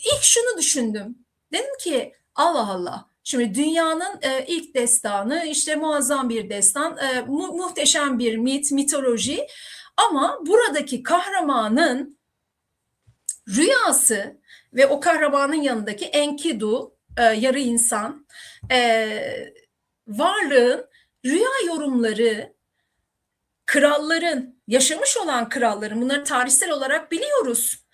ilk şunu düşündüm. Dedim ki Allah Allah. Şimdi dünyanın ilk destanı işte muazzam bir destan, muhteşem bir mitoloji ama buradaki kahramanın rüyası ve o kahramanın yanındaki Enkidu, yarı insan, varlığın rüya yorumları, kralların, yaşamış olan kralların, bunları tarihsel olarak biliyoruz.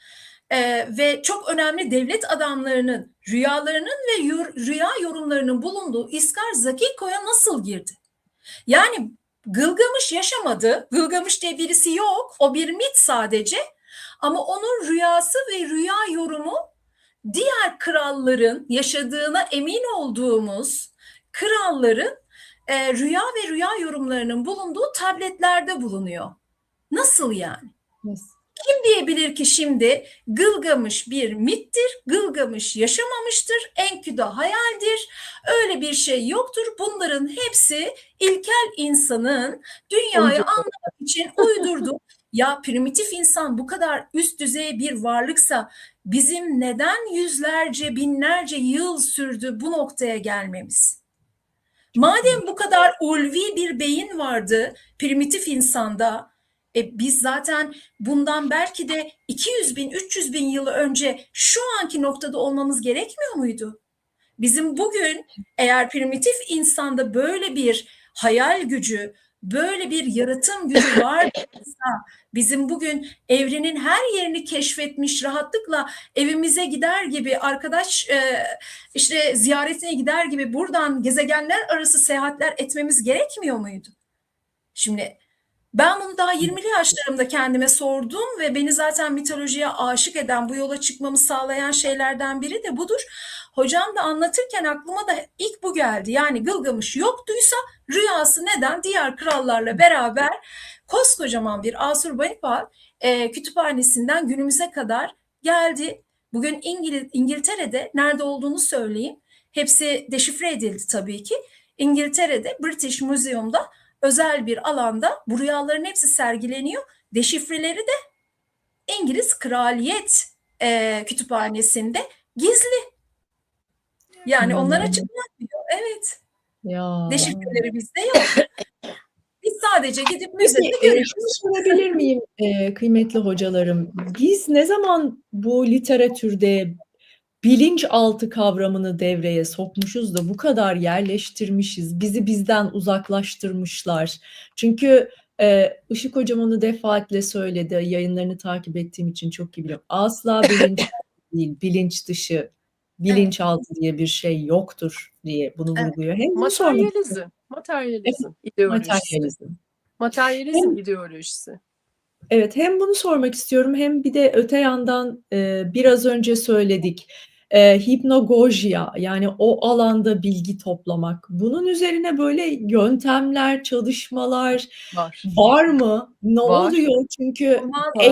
Ve çok önemli devlet adamlarının rüyalarının ve rüya yorumlarının bulunduğu İskar Zakiko'ya nasıl girdi? Yani Gılgamış yaşamadı. Gılgamış diye birisi yok. O bir mit sadece. Ama onun rüyası ve rüya yorumu diğer kralların yaşadığına emin olduğumuz kralların rüya ve rüya yorumlarının bulunduğu tabletlerde bulunuyor. Nasıl yani? Yes. Kim diyebilir ki şimdi Gılgamış bir mittir, Gılgamış yaşamamıştır, Enkidu hayaldir, öyle bir şey yoktur. Bunların hepsi ilkel insanın dünyayı anlamak için uydurduğu. Ya primitif insan bu kadar üst düzey bir varlıksa bizim neden yüzlerce, binlerce yıl sürdü bu noktaya gelmemiz? Madem bu kadar ulvi bir beyin vardı primitif insanda, biz zaten bundan belki de 200 bin, 300 bin yıl önce şu anki noktada olmamız gerekmiyor muydu? Bizim bugün eğer primitif insanda böyle bir hayal gücü, böyle bir yaratım gücü varsa, bizim bugün evrenin her yerini keşfetmiş, rahatlıkla evimize gider gibi, arkadaş işte ziyaretine gider gibi buradan gezegenler arası seyahatler etmemiz gerekmiyor muydu? Şimdi ben bunu daha 20'li yaşlarımda kendime sordum ve beni zaten mitolojiye aşık eden, bu yola çıkmamı sağlayan şeylerden biri de budur. Hocam da anlatırken aklıma da ilk bu geldi. Yani Gılgamış yoktuysa rüyası neden diğer krallarla beraber koskocaman bir Asurbanipal kütüphanesinden günümüze kadar geldi. Bugün İngiltere'de nerede olduğunu söyleyeyim. Hepsi deşifre edildi tabii ki. İngiltere'de British Museum'da özel bir alanda bu rüyaların hepsi sergileniyor. Deşifreleri de İngiliz Kraliyet Kütüphanesi'nde gizli. Yani onlar İnanılmaz. açıklanmıyor. Evet. Ya. Deşifreleri bizde yok. Biz sadece gidip müzede Peki, görüyoruz. şunu sorabilir miyim, kıymetli hocalarım? Biz ne zaman bu literatürde bilinçaltı kavramını devreye sokmuşuz da bu kadar yerleştirmişiz, bizi bizden uzaklaştırmışlar? Çünkü Işık Hocam onu defaatle söyledi, yayınlarını takip ettiğim için çok iyi biliyorum. Asla bilinçaltı değil, bilinç dışı, Evet, bilinçaltı diye bir şey yoktur diye bunu evet. vurguluyor. Hem bunu sormak istiyorum. Materyalizm Evet, ideolojisi. materyalizm. Materyalizm ideolojisi. Evet, hem bunu sormak istiyorum hem bir de öte yandan biraz önce söyledik. Hipnagogia, yani o alanda bilgi toplamak. Bunun üzerine böyle yöntemler, çalışmalar Var. var mı? Ne Var. oluyor? Çünkü Olmaz mı?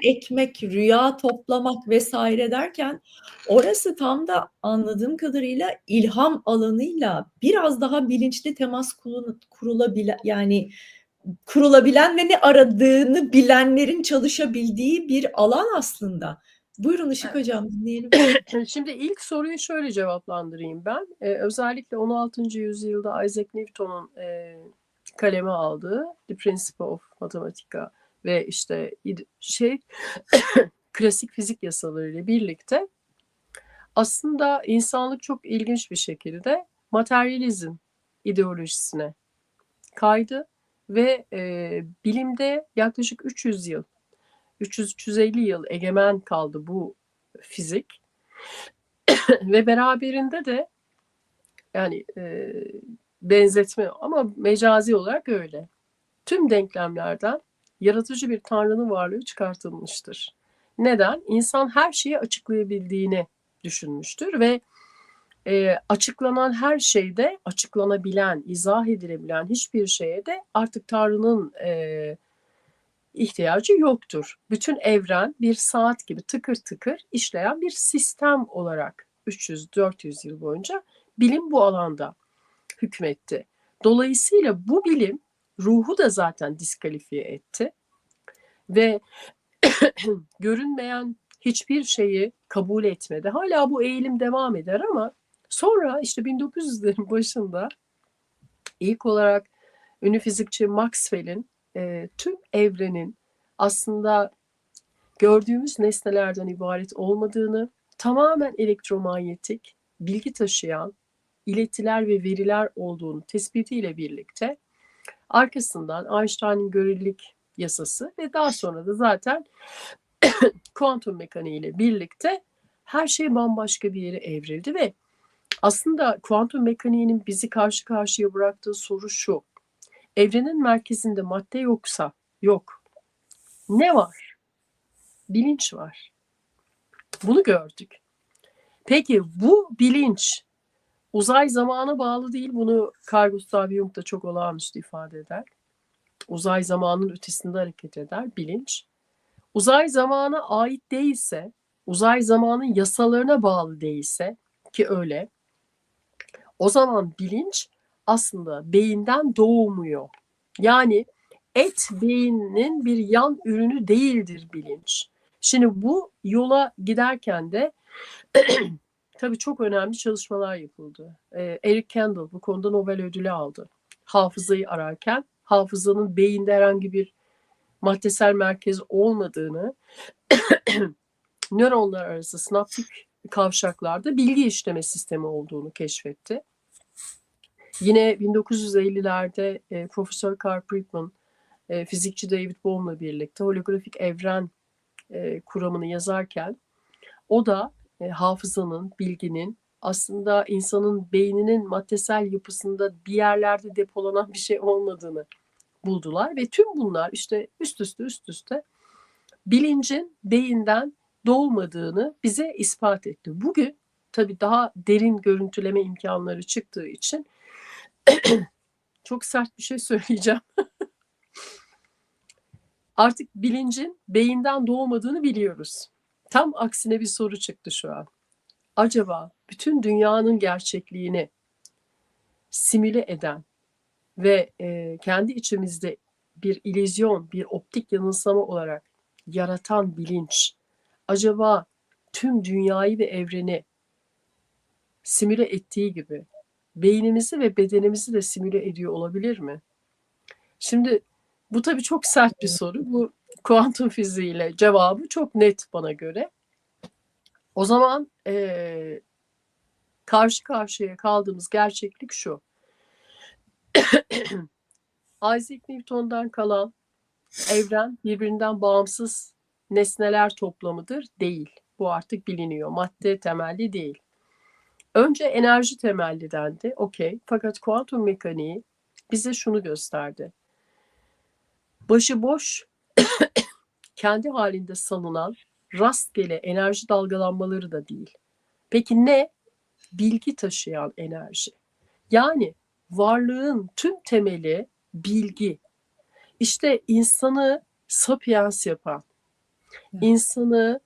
ekmek, rüya toplamak vesaire derken orası tam da anladığım kadarıyla ilham alanıyla biraz daha bilinçli temas kurulabilen, yani kurulabilen ve ne aradığını bilenlerin çalışabildiği bir alan aslında. Buyurun Işık Evet. Hocam, dinleyelim. Şimdi ilk soruyu şöyle cevaplandırayım ben. Özellikle 16. yüzyılda Isaac Newton'un kaleme aldığı The Principle of Mathematica ve işte klasik fizik yasalarıyla birlikte aslında insanlık çok ilginç bir şekilde materyalizm ideolojisine kaydı ve bilimde yaklaşık 300 yıl, 300-350 yıl egemen kaldı bu fizik ve beraberinde de yani benzetme ama mecazi olarak öyle. Tüm denklemlerden yaratıcı bir tanrının varlığı çıkartılmıştır. Neden? İnsan her şeyi açıklayabildiğini düşünmüştür ve açıklanan her şeyde açıklanabilen, izah edilebilen hiçbir şeye de artık Tanrı'nın ihtiyacı yoktur. Bütün evren bir saat gibi tıkır tıkır işleyen bir sistem olarak 300-400 yıl boyunca bilim bu alanda hükmetti. Dolayısıyla bu bilim ruhu da zaten diskalifiye etti ve görünmeyen hiçbir şeyi kabul etmedi. Hala bu eğilim devam eder ama sonra işte 1900'lerin başında ilk olarak ünlü fizikçi Maxwell'in tüm evrenin aslında gördüğümüz nesnelerden ibaret olmadığını, tamamen elektromanyetik, bilgi taşıyan iletiler ve veriler olduğunu tespitiyle birlikte arkasından Einstein'ın görelilik yasası ve daha sonra da zaten kuantum mekaniği ile birlikte her şey bambaşka bir yere evrildi ve aslında kuantum mekaniğinin bizi karşı karşıya bıraktığı soru şu: evrenin merkezinde madde yoksa yok. Ne var? Bilinç var. Bunu gördük. Peki bu bilinç uzay zamana bağlı değil. Bunu Carl Gustav Jung da çok olağanüstü ifade eder. Uzay zamanın ötesinde hareket eder bilinç. Uzay zamana ait değilse, uzay zamanın yasalarına bağlı değilse ki öyle, o zaman bilinç aslında beyinden doğmuyor. Yani et beynin bir yan ürünü değildir bilinç. Şimdi bu yola giderken de tabii çok önemli çalışmalar yapıldı. Eric Kandel bu konuda Nobel ödülü aldı. Hafızayı ararken hafızanın beyinde herhangi bir maddesel merkez olmadığını, nöronlar arası sinaptik kavşaklarda bilgi işleme sistemi olduğunu keşfetti. Yine 1950'lerde Profesör Carl Friedman, fizikçi David Bohm'la birlikte holografik evren kuramını yazarken o da hafızanın, bilginin aslında insanın beyninin maddesel yapısında bir yerlerde depolanan bir şey olmadığını buldular ve tüm bunlar işte üst üste bilincin beyinden doğmadığını bize ispat etti. Bugün tabii daha derin görüntüleme imkanları çıktığı için çok sert bir şey söyleyeceğim. Artık bilincin beyinden doğmadığını biliyoruz. Tam aksine bir soru çıktı şu an. Acaba bütün dünyanın gerçekliğini simüle eden ve kendi içimizde bir illüzyon, bir optik yanılsama olarak yaratan bilinç acaba tüm dünyayı ve evreni simüle ettiği gibi beynimizi ve bedenimizi de simüle ediyor olabilir mi? Şimdi bu tabii çok sert bir soru. Bu kuantum fiziğiyle cevabı çok net bana göre. O zaman karşı karşıya kaldığımız gerçeklik şu. Isaac Newton'dan kalan evren birbirinden bağımsız nesneler toplamıdır. Değil. Bu artık biliniyor. Madde temelli değil. Önce enerji temelli dendi. Okey. Fakat kuantum mekaniği bize şunu gösterdi. Başıboş, kendi halinde salınan rastgele enerji dalgalanmaları da değil. Peki ne? Bilgi taşıyan enerji. Yani varlığın tüm temeli bilgi. İşte insanı sapiens yapan, insanı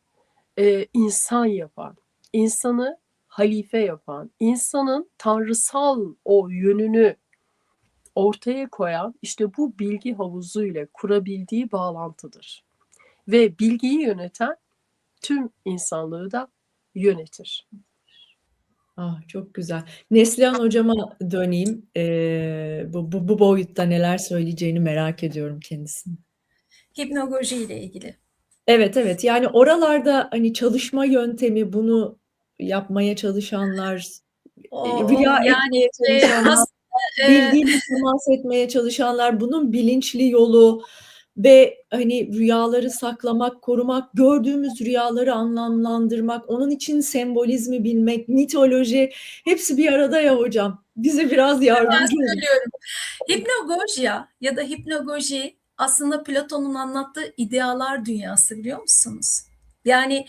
insan yapan, insanı halife yapan, insanın tanrısal o yönünü ortaya koyan işte bu bilgi havuzu ile kurabildiği bağlantıdır. Ve bilgiyi yöneten tüm insanlığı da yönetir. Ah, çok güzel. Neslihan hocama döneyim. Bu boyutta neler söyleyeceğini merak ediyorum kendisinin. Hipnagoji ile ilgili. Evet, evet. Yani oralarda hani çalışma yöntemi, bunu yapmaya çalışanlar, rüya Yani etmeye çalışanlar, aslında bilgiyle temas etmeye çalışanlar, bunun bilinçli yolu ve hani rüyaları saklamak, korumak, gördüğümüz rüyaları anlamlandırmak, onun için sembolizmi bilmek, mitoloji, hepsi bir arada ya hocam. Bize biraz yardımcı olun. söylüyorum. Hipnagogia ya da hipnagoji aslında Platon'un anlattığı idealar dünyası, biliyor musunuz? Yani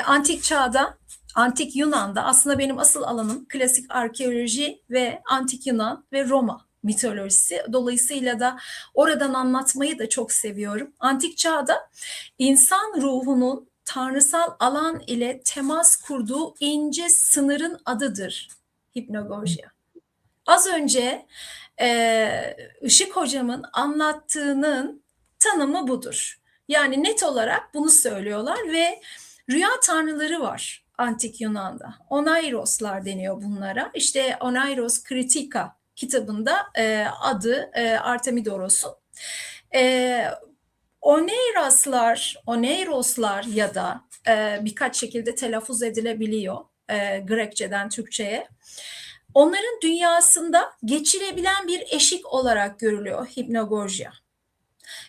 antik çağda, antik Yunan'da aslında benim asıl alanım klasik arkeoloji ve antik Yunan ve Roma mitolojisi. Dolayısıyla da oradan anlatmayı da çok seviyorum. Antik çağda insan ruhunun tanrısal alan ile temas kurduğu ince sınırın adıdır hipnagogia. Az önce Işık hocamın anlattığının tanımı budur. Yani net olarak bunu söylüyorlar ve rüya tanrıları var antik Yunan'da. Onairoslar deniyor bunlara. İşte Onairos Kritika kitabında adı Artemidoros'un. Oneiroslar ya da birkaç şekilde telaffuz edilebiliyor Grekçeden Türkçe'ye. Onların dünyasında geçilebilen bir eşik olarak görülüyor hipnagogia.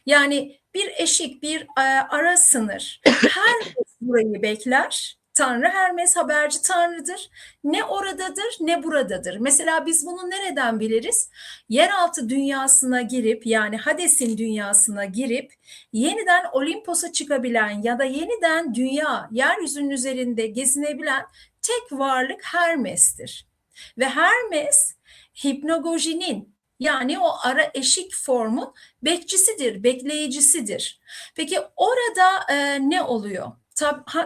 Yani bir eşik, bir ara sınır. Herkes burayı bekler. Tanrı Hermes haberci tanrıdır. Ne oradadır ne buradadır. Mesela biz bunu nereden biliriz? Yeraltı dünyasına girip, yani Hades'in dünyasına girip yeniden Olimpos'a çıkabilen ya da yeniden dünya, yeryüzünün üzerinde gezinebilen tek varlık Hermes'tir. Ve Hermes hipnagojinin, yani o ara eşik formun bekçisidir, bekleyicisidir. Peki orada ne oluyor?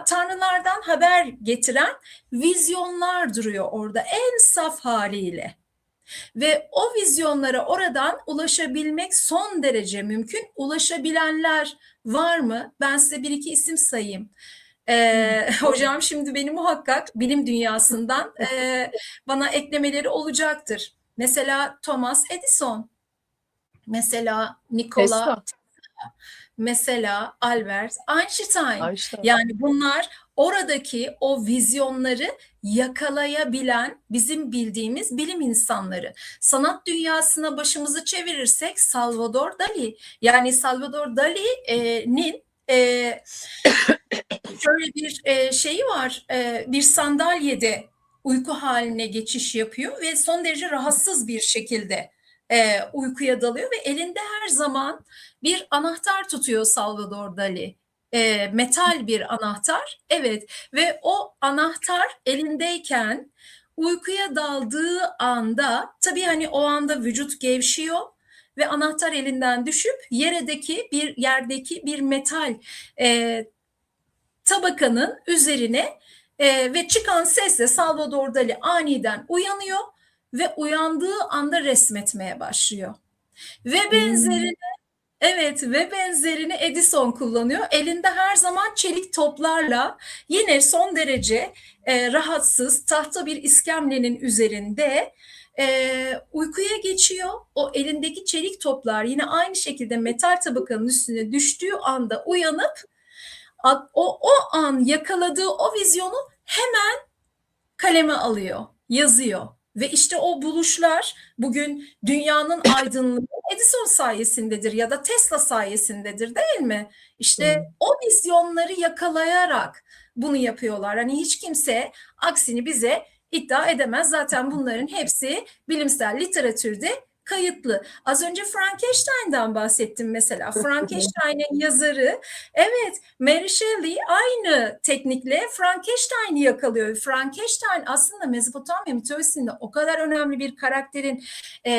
Tanrılardan haber getiren vizyonlar duruyor orada en saf haliyle. Ve o vizyonlara oradan ulaşabilmek son derece mümkün. Ulaşabilenler var mı? Ben size bir iki isim sayayım. Hocam şimdi beni muhakkak bilim dünyasından bana eklemeleri olacaktır. Mesela Thomas Edison, mesela Nikola Tesla. Tesla, mesela Albert Einstein. Einstein. Yani bunlar oradaki o vizyonları yakalayabilen bizim bildiğimiz bilim insanları. Sanat dünyasına başımızı çevirirsek Salvador Dali. Yani Salvador Dali'nin şöyle bir şeyi var, bir sandalyede uyku haline geçiş yapıyor ve son derece rahatsız bir şekilde uykuya dalıyor ve elinde her zaman bir anahtar tutuyor Salvador Dali. Metal bir anahtar, evet, ve o anahtar elindeyken uykuya daldığı anda tabii hani o anda vücut gevşiyor ve anahtar elinden düşüp yerdeki bir metal tabakanın üzerine ve çıkan sesle Salvador Dali aniden uyanıyor ve uyandığı anda resmetmeye başlıyor. Ve benzerini Evet ve benzerini Edison kullanıyor. Elinde her zaman çelik toplarla yine son derece rahatsız tahta bir iskemlenin üzerinde uykuya geçiyor. O elindeki çelik toplar yine aynı şekilde metal tabakanın üstüne düştüğü anda uyanıp o an yakaladığı o vizyonu hemen kaleme alıyor, yazıyor. Ve işte o buluşlar bugün dünyanın aydınlığı Edison sayesindedir ya da Tesla sayesindedir, değil mi? İşte o vizyonları yakalayarak bunu yapıyorlar. Hani hiç kimse aksini bize iddia edemez. Zaten bunların hepsi bilimsel literatürde kayıtlı. Az önce Frankenstein'dan bahsettim mesela. Frankenstein'in yazarı, evet, Mary Shelley aynı teknikle Frankenstein'i yakalıyor. Frankenstein aslında Mezopotamya mitolojisinde o kadar önemli bir karakterin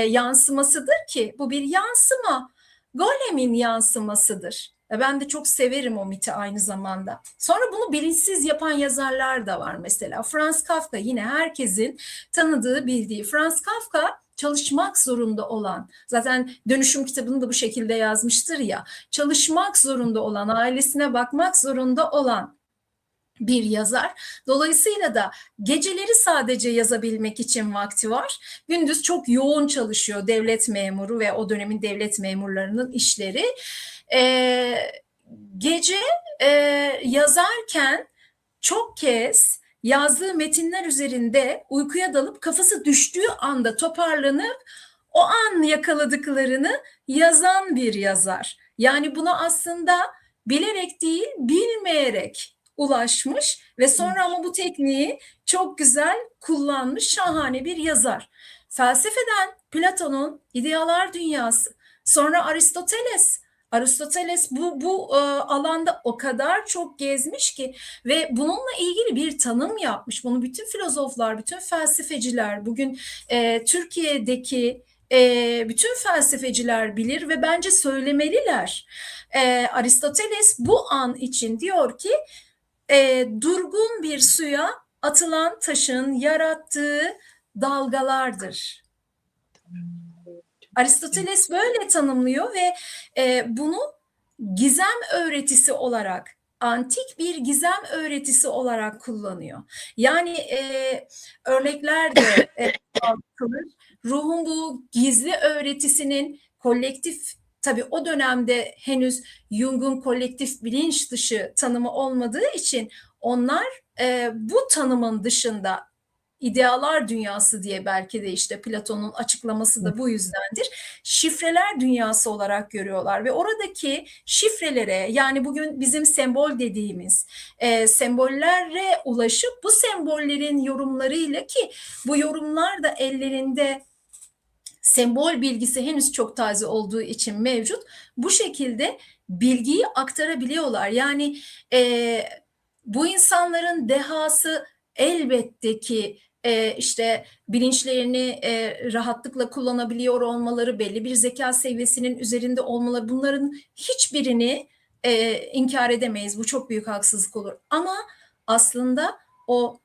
yansımasıdır ki bu bir yansıma. Golem'in yansımasıdır. Ben de çok severim o miti aynı zamanda. Sonra bunu bilinçsiz yapan yazarlar da var mesela. Franz Kafka, yine herkesin tanıdığı, bildiği. Franz Kafka çalışmak zorunda olan, zaten Dönüşüm kitabını da bu şekilde yazmıştır ya, çalışmak zorunda olan, ailesine bakmak zorunda olan bir yazar. Dolayısıyla da geceleri sadece yazabilmek için vakti var. Gündüz çok yoğun çalışıyor, devlet memuru ve o dönemin devlet memurlarının işleri. Gece yazarken çok kez yazdığı metinler üzerinde uykuya dalıp kafası düştüğü anda toparlanıp o an yakaladıklarını yazan bir yazar. Yani buna aslında bilerek değil, bilmeyerek ulaşmış ve sonra ama bu tekniği çok güzel kullanmış şahane bir yazar. Felsefeden Platon'un İdealar Dünyası, sonra Aristoteles bu alanda o kadar çok gezmiş ki ve bununla ilgili bir tanım yapmış. Bunu bütün filozoflar, bütün felsefeciler, bugün Türkiye'deki bütün felsefeciler bilir ve bence söylemeliler. Aristoteles bu an için diyor ki durgun bir suya atılan taşın yarattığı dalgalardır. Aristoteles böyle tanımlıyor ve bunu gizem öğretisi olarak, antik bir gizem öğretisi olarak kullanıyor. Yani örnekler de anlatılır. Ruhun bu gizli öğretisinin kolektif, tabii o dönemde henüz Jung'un kolektif bilinç dışı tanımı olmadığı için onlar bu tanımın dışında, idealar dünyası diye belki de işte Platon'un açıklaması da bu yüzdendir, şifreler dünyası olarak görüyorlar ve oradaki şifrelere, yani bugün bizim sembol dediğimiz sembollere ulaşıp bu sembollerin yorumlarıyla, ki bu yorumlar da ellerinde sembol bilgisi henüz çok taze olduğu için mevcut, bu şekilde bilgiyi aktarabiliyorlar. Yani bu insanların dehası elbette ki işte bilinçlerini rahatlıkla kullanabiliyor olmaları, belli bir zeka seviyesinin üzerinde olmaları, bunların hiçbirini inkar edemeyiz. Bu çok büyük haksızlık olur. Ama aslında o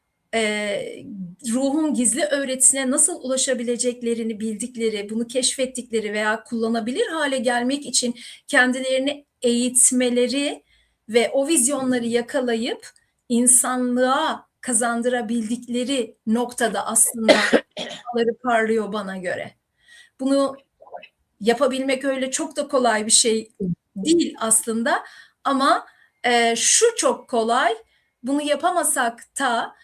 ruhun gizli öğretisine nasıl ulaşabileceklerini bildikleri, bunu keşfettikleri veya kullanabilir hale gelmek için kendilerini eğitmeleri ve o vizyonları yakalayıp insanlığa kazandırabildikleri noktada aslında parlıyor bana göre. Bunu yapabilmek öyle çok da kolay bir şey değil aslında, ama şu çok kolay: bunu yapamasak da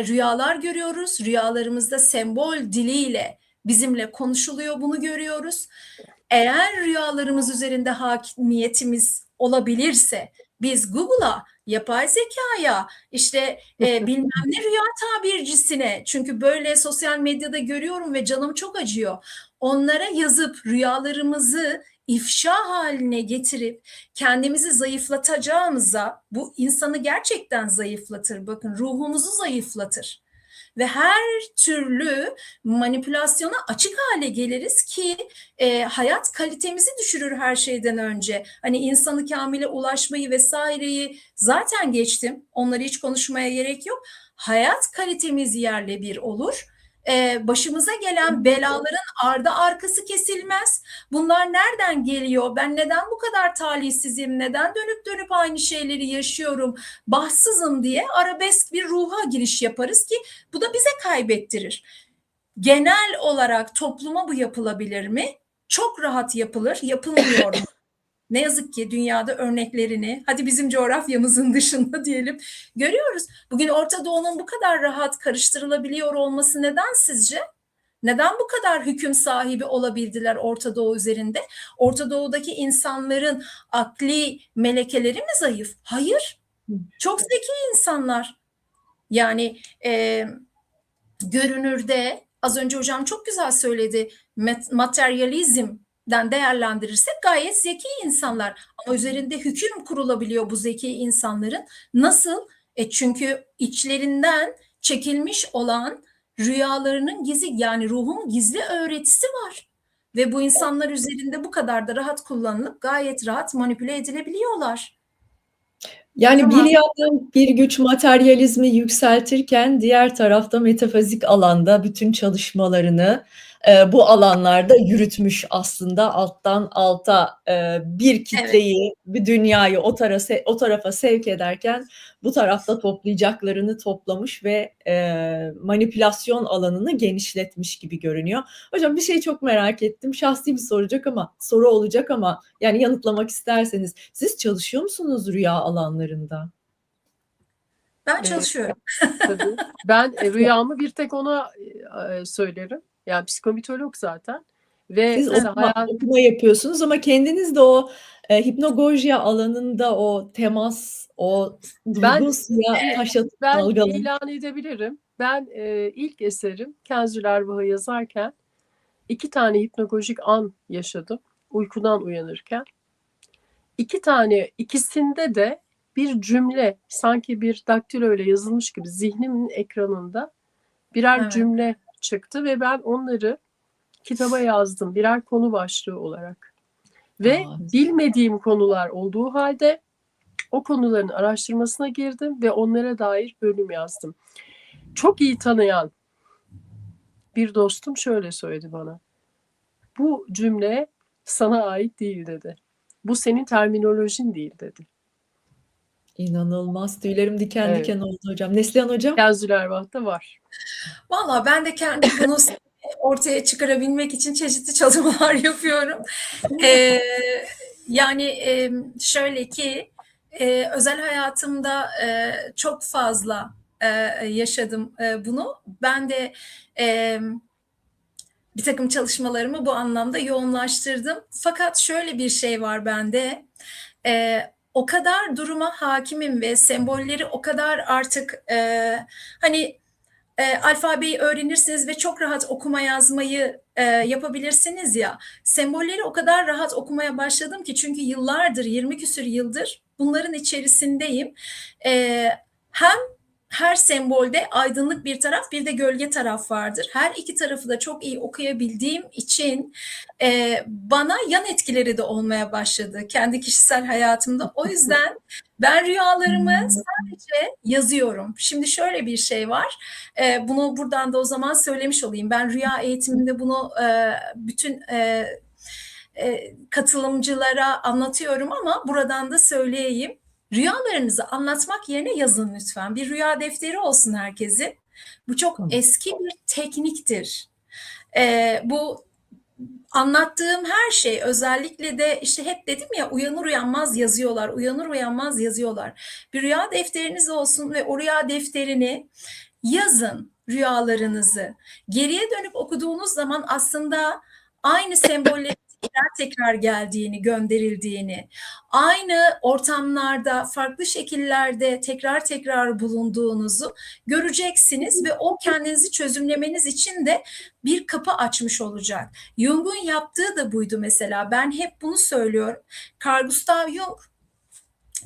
rüyalar görüyoruz. Rüyalarımızda sembol diliyle bizimle konuşuluyor, bunu görüyoruz. Eğer rüyalarımız üzerinde hakimiyetimiz olabilirse biz Google'a, yapay zekaya, işte bilmem ne rüya tabircisine, çünkü böyle sosyal medyada görüyorum ve canım çok acıyor, onlara yazıp rüyalarımızı ifşa haline getirip kendimizi zayıflatacağımıza, bu insanı gerçekten zayıflatır. Bakın, ruhumuzu zayıflatır. Ve her türlü manipülasyona açık hale geliriz ki hayat kalitemizi düşürür her şeyden önce. Hani insanı kamile ulaşmayı vesaireyi zaten geçtim. Onları hiç konuşmaya gerek yok. Hayat kalitemiz yerle bir olur başımıza gelen belaların ardı arkası kesilmez. Bunlar nereden geliyor? Ben neden bu kadar talihsizim? Neden dönüp dönüp aynı şeyleri yaşıyorum? Bahtsızım diye arabesk bir ruha giriş yaparız ki bu da bize kaybettirir. Genel olarak topluma bu yapılabilir mi? Çok rahat yapılır, yapılmıyor. Ne yazık ki dünyada örneklerini, hadi bizim coğrafyamızın dışında diyelim, görüyoruz. Bugün Orta Doğu'nun bu kadar rahat karıştırılabiliyor olması neden sizce? Neden bu kadar hüküm sahibi olabildiler Orta Doğu üzerinde? Orta Doğu'daki insanların akli melekeleri mi zayıf? Hayır. Çok zeki insanlar. Yani görünürde, az önce hocam çok güzel söyledi, materyalizmden değerlendirirsek gayet zeki insanlar. Ama üzerinde hüküm kurulabiliyor bu zeki insanların. Nasıl? Çünkü içlerinden çekilmiş olan rüyalarının gizli, yani ruhun gizli öğretisi var. Ve bu insanlar üzerinde bu kadar da rahat kullanılıp gayet rahat manipüle edilebiliyorlar. Yani bir Tamam. yandan bir güç materyalizmi yükseltirken diğer tarafta metafizik alanda bütün çalışmalarını bu alanlarda yürütmüş aslında alttan alta bir kitleyi, bir dünyayı o tarafa sevk ederken bu tarafta toplayacaklarını toplamış ve manipülasyon alanını genişletmiş gibi görünüyor. Hocam bir şey çok merak ettim. Şahsi bir soru olacak ama yani yanıtlamak isterseniz siz çalışıyor musunuz rüya alanlarında? Ben çalışıyorum. Tabii. Ben rüyamı bir tek ona söylerim. Yani psikomitolog zaten. Ve Siz mesela okuma yapıyorsunuz ama kendiniz de o hipnagoji alanında o temas, o ben durgun suya taş atıp ben dalgalan. ilan edebilirim. Ben ilk eserim Kenzül Ervah'ı yazarken 2 tane hipnagojik an yaşadım. Uykudan uyanırken. 2 tane, ikisinde de bir cümle, sanki bir daktilo ile yazılmış gibi zihnimin ekranında birer Evet. cümle çıktı ve ben onları kitaba yazdım birer konu başlığı olarak. Ve bilmediğim konular olduğu halde o konuların araştırmasına girdim ve onlara dair bölüm yazdım. Çok iyi tanıyan bir dostum şöyle söyledi bana. Bu cümle sana ait değil dedi. Bu senin terminolojin değil dedi. İnanılmaz. Tüylerim diken Evet. diken oldu hocam. Neslihan hocam? Kenzül Ervah'ta var. Valla ben de kendim bunu ortaya çıkarabilmek için çeşitli çalışmalar yapıyorum. Yani şöyle ki özel hayatımda çok fazla yaşadım bunu. Ben de bir takım çalışmalarımı bu anlamda yoğunlaştırdım. Fakat şöyle bir şey var bende. O kadar duruma hakimim ve sembolleri o kadar artık hani alfabeyi öğrenirsiniz ve çok rahat okuma yazmayı yapabilirsiniz ya. Sembolleri o kadar rahat okumaya başladım ki, çünkü yıllardır, 20 küsür yıldır bunların içerisindeyim. Hem her sembolde aydınlık bir taraf, bir de gölge taraf vardır. Her iki tarafı da çok iyi okuyabildiğim için bana yan etkileri de olmaya başladı kendi kişisel hayatımda. O yüzden ben rüyalarımı sadece yazıyorum. Şimdi şöyle bir şey var. Bunu buradan da o zaman söylemiş olayım. Ben rüya eğitiminde bunu bütün katılımcılara anlatıyorum ama buradan da söyleyeyim. Rüyalarınızı anlatmak yerine yazın lütfen. Bir rüya defteri olsun herkesin. Bu çok eski bir tekniktir. Bu anlattığım her şey, özellikle de işte hep dedim ya, uyanır uyanmaz yazıyorlar, uyanır uyanmaz yazıyorlar. Bir rüya defteriniz olsun ve o rüya defterini yazın, rüyalarınızı. Geriye dönüp okuduğunuz zaman aslında aynı sembollerin tekrar tekrar geldiğini, gönderildiğini, aynı ortamlarda, farklı şekillerde tekrar tekrar bulunduğunuzu göreceksiniz ve o kendinizi çözümlemeniz için de bir kapı açmış olacak. Jung'un yaptığı da buydu mesela. Ben hep bunu söylüyorum. Carl Gustav Jung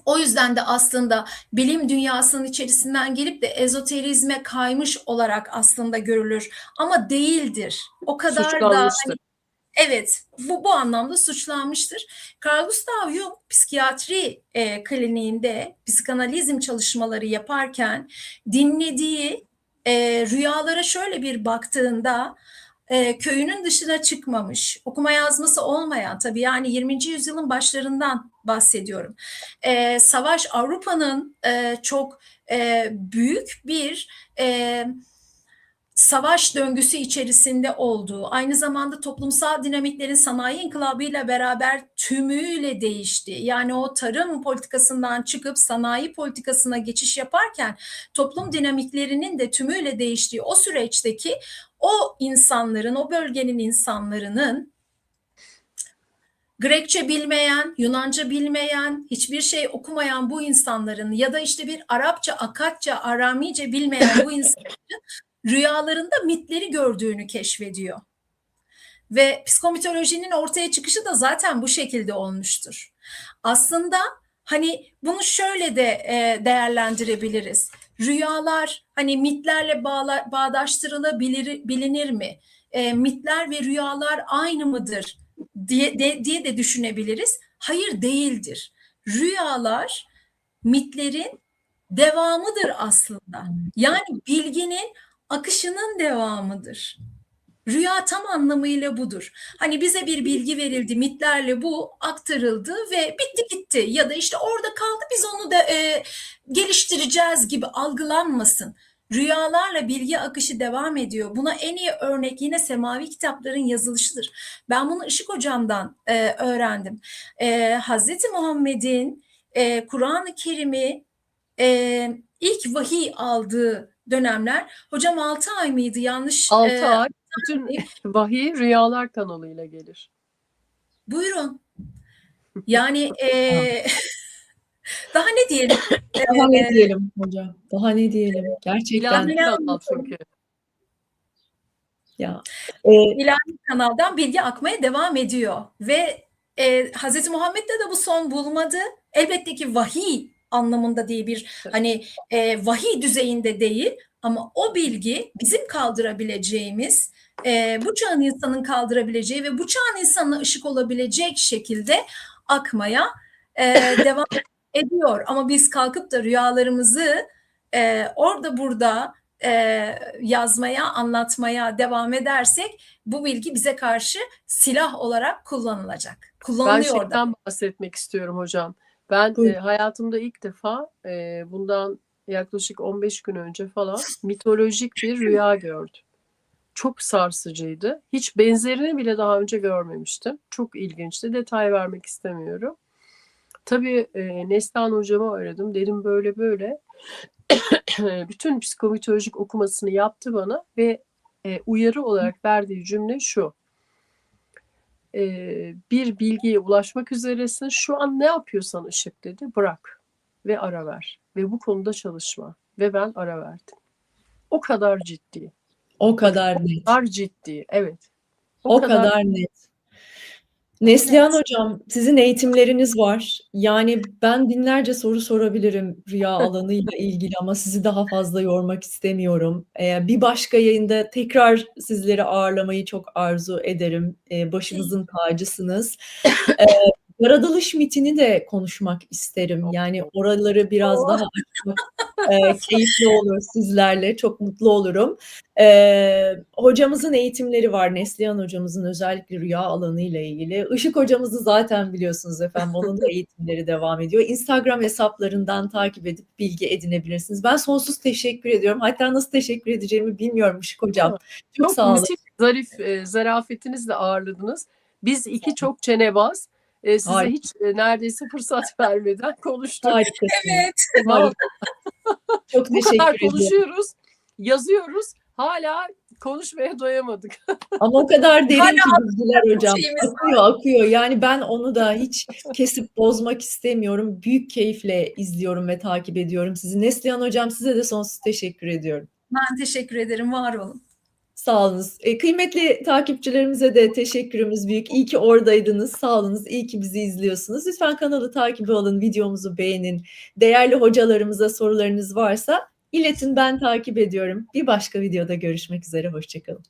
o yüzden de aslında bilim dünyasının içerisinden gelip de ezoterizme kaymış olarak aslında görülür. Ama değildir. O kadar da hani, evet, bu anlamda suçlanmıştır. Carl Gustav Jung psikiyatri kliniğinde psikanalizm çalışmaları yaparken dinlediği rüyalara şöyle bir baktığında köyünün dışına çıkmamış, okuma yazması olmayan, tabii yani 20. yüzyılın başlarından bahsediyorum. Savaş Avrupa'nın çok büyük bir savaş döngüsü içerisinde olduğu, aynı zamanda toplumsal dinamiklerin sanayi inkılabıyla beraber tümüyle değişti. Yani o tarım politikasından çıkıp sanayi politikasına geçiş yaparken toplum dinamiklerinin de tümüyle değiştiği o süreçteki o insanların, o bölgenin insanların Grekçe bilmeyen, Yunanca bilmeyen, hiçbir şey okumayan bu insanların ya da işte bir Arapça, Akatça, Aramice bilmeyen bu insanların rüyalarında mitleri gördüğünü keşfediyor. Ve psikomitolojinin ortaya çıkışı da zaten bu şekilde olmuştur. Aslında hani bunu şöyle de değerlendirebiliriz. Rüyalar hani mitlerle bilinir mi? Mitler ve rüyalar aynı mıdır diye de düşünebiliriz. Hayır, değildir. Rüyalar mitlerin devamıdır aslında. Yani bilginin akışının devamıdır. Rüya tam anlamıyla budur. Hani bize bir bilgi verildi, mitlerle bu aktarıldı ve bitti gitti ya da işte orada kaldı, biz onu da geliştireceğiz gibi algılanmasın. Rüyalarla bilgi akışı devam ediyor. Buna en iyi örnek yine semavi kitapların yazılışıdır. Ben bunu Işık Hocam'dan öğrendim. Hazreti Muhammed'in Kur'an-ı Kerim'i ilk vahiy aldığı dönemler, hocam 6 ay mıydı yanlış? 6 ay bütün vahiy rüyalar kanalıyla gelir. Buyurun. Yani daha ne diyelim? Daha ne diyelim hocam? Daha ne diyelim? Gerçekten. İlahi kanal çünkü. Ya. İlahi kanaldan bilgi akmaya devam ediyor ve Hz. Muhammed'de de bu son bulmadı. Elbette ki vahiy anlamında diye bir hani vahiy düzeyinde değil, ama o bilgi bizim kaldırabileceğimiz, bu çağın insanın kaldırabileceği ve bu çağın insanına ışık olabilecek şekilde akmaya devam ediyor. Ama biz kalkıp da rüyalarımızı orada burada yazmaya, anlatmaya devam edersek bu bilgi bize karşı silah olarak kullanılacak. Ben Kullanılıyor da. şeyden bahsetmek istiyorum hocam. Ben hayatımda ilk defa bundan yaklaşık 15 gün önce falan mitolojik bir rüya gördüm. Çok sarsıcıydı. Hiç benzerini bile daha önce görmemiştim. Çok ilginçti. Detay vermek istemiyorum. Tabii Neslihan hocamı aradım. Dedim böyle böyle. Bütün psikomitolojik okumasını yaptı bana ve uyarı olarak verdiği cümle şu: bir bilgiye ulaşmak üzeresin, şu an ne yapıyorsan Işık dedi, bırak ve ara ver ve bu konuda çalışma. Ve ben ara verdim. O kadar ciddi. O kadar net. O kadar ciddi, evet. O kadar net. Neslihan Hocam, sizin eğitimleriniz var. Yani ben binlerce soru sorabilirim rüya alanıyla ilgili ama sizi daha fazla yormak istemiyorum. Bir başka yayında tekrar sizleri ağırlamayı çok arzu ederim. Başımızın tacısınız. Yaratılış mitini de konuşmak isterim. Yani oraları biraz daha açmak keyifli olur sizlerle. Çok mutlu olurum. Hocamızın eğitimleri var. Neslihan hocamızın özellikle rüya alanı ile ilgili. Işık hocamızı zaten biliyorsunuz efendim. Onun da eğitimleri devam ediyor. Instagram hesaplarından takip edip bilgi edinebilirsiniz. Ben sonsuz teşekkür ediyorum. Hatta nasıl teşekkür edeceğimi bilmiyorum Işık hocam. Çok sağ olun. Müthiş zarif zarafetinizle ağırladınız. Biz iki çok çenebaz. Size Harika. hiç neredeyse fırsat vermeden konuştuk. Harikasınız. Evet. Harika. Çok Bu teşekkür kadar ediyorum. konuşuyoruz, yazıyoruz. Hala konuşmaya doyamadık. Ama o kadar derin ki bilgiler hocam. şeyimiz Akıyor. Yani ben onu da hiç kesip bozmak istemiyorum. Büyük keyifle izliyorum ve takip ediyorum sizi. Neslihan hocam, size de sonsuz teşekkür ediyorum. Ben teşekkür ederim. Var olun. Sağ olunuz. Kıymetli takipçilerimize de teşekkürümüz büyük. İyi ki oradaydınız. Sağ olunuz. İyi ki bizi izliyorsunuz. Lütfen kanalı takip alın, videomuzu beğenin. Değerli hocalarımıza sorularınız varsa iletin, ben takip ediyorum. Bir başka videoda görüşmek üzere. Hoşça kalın.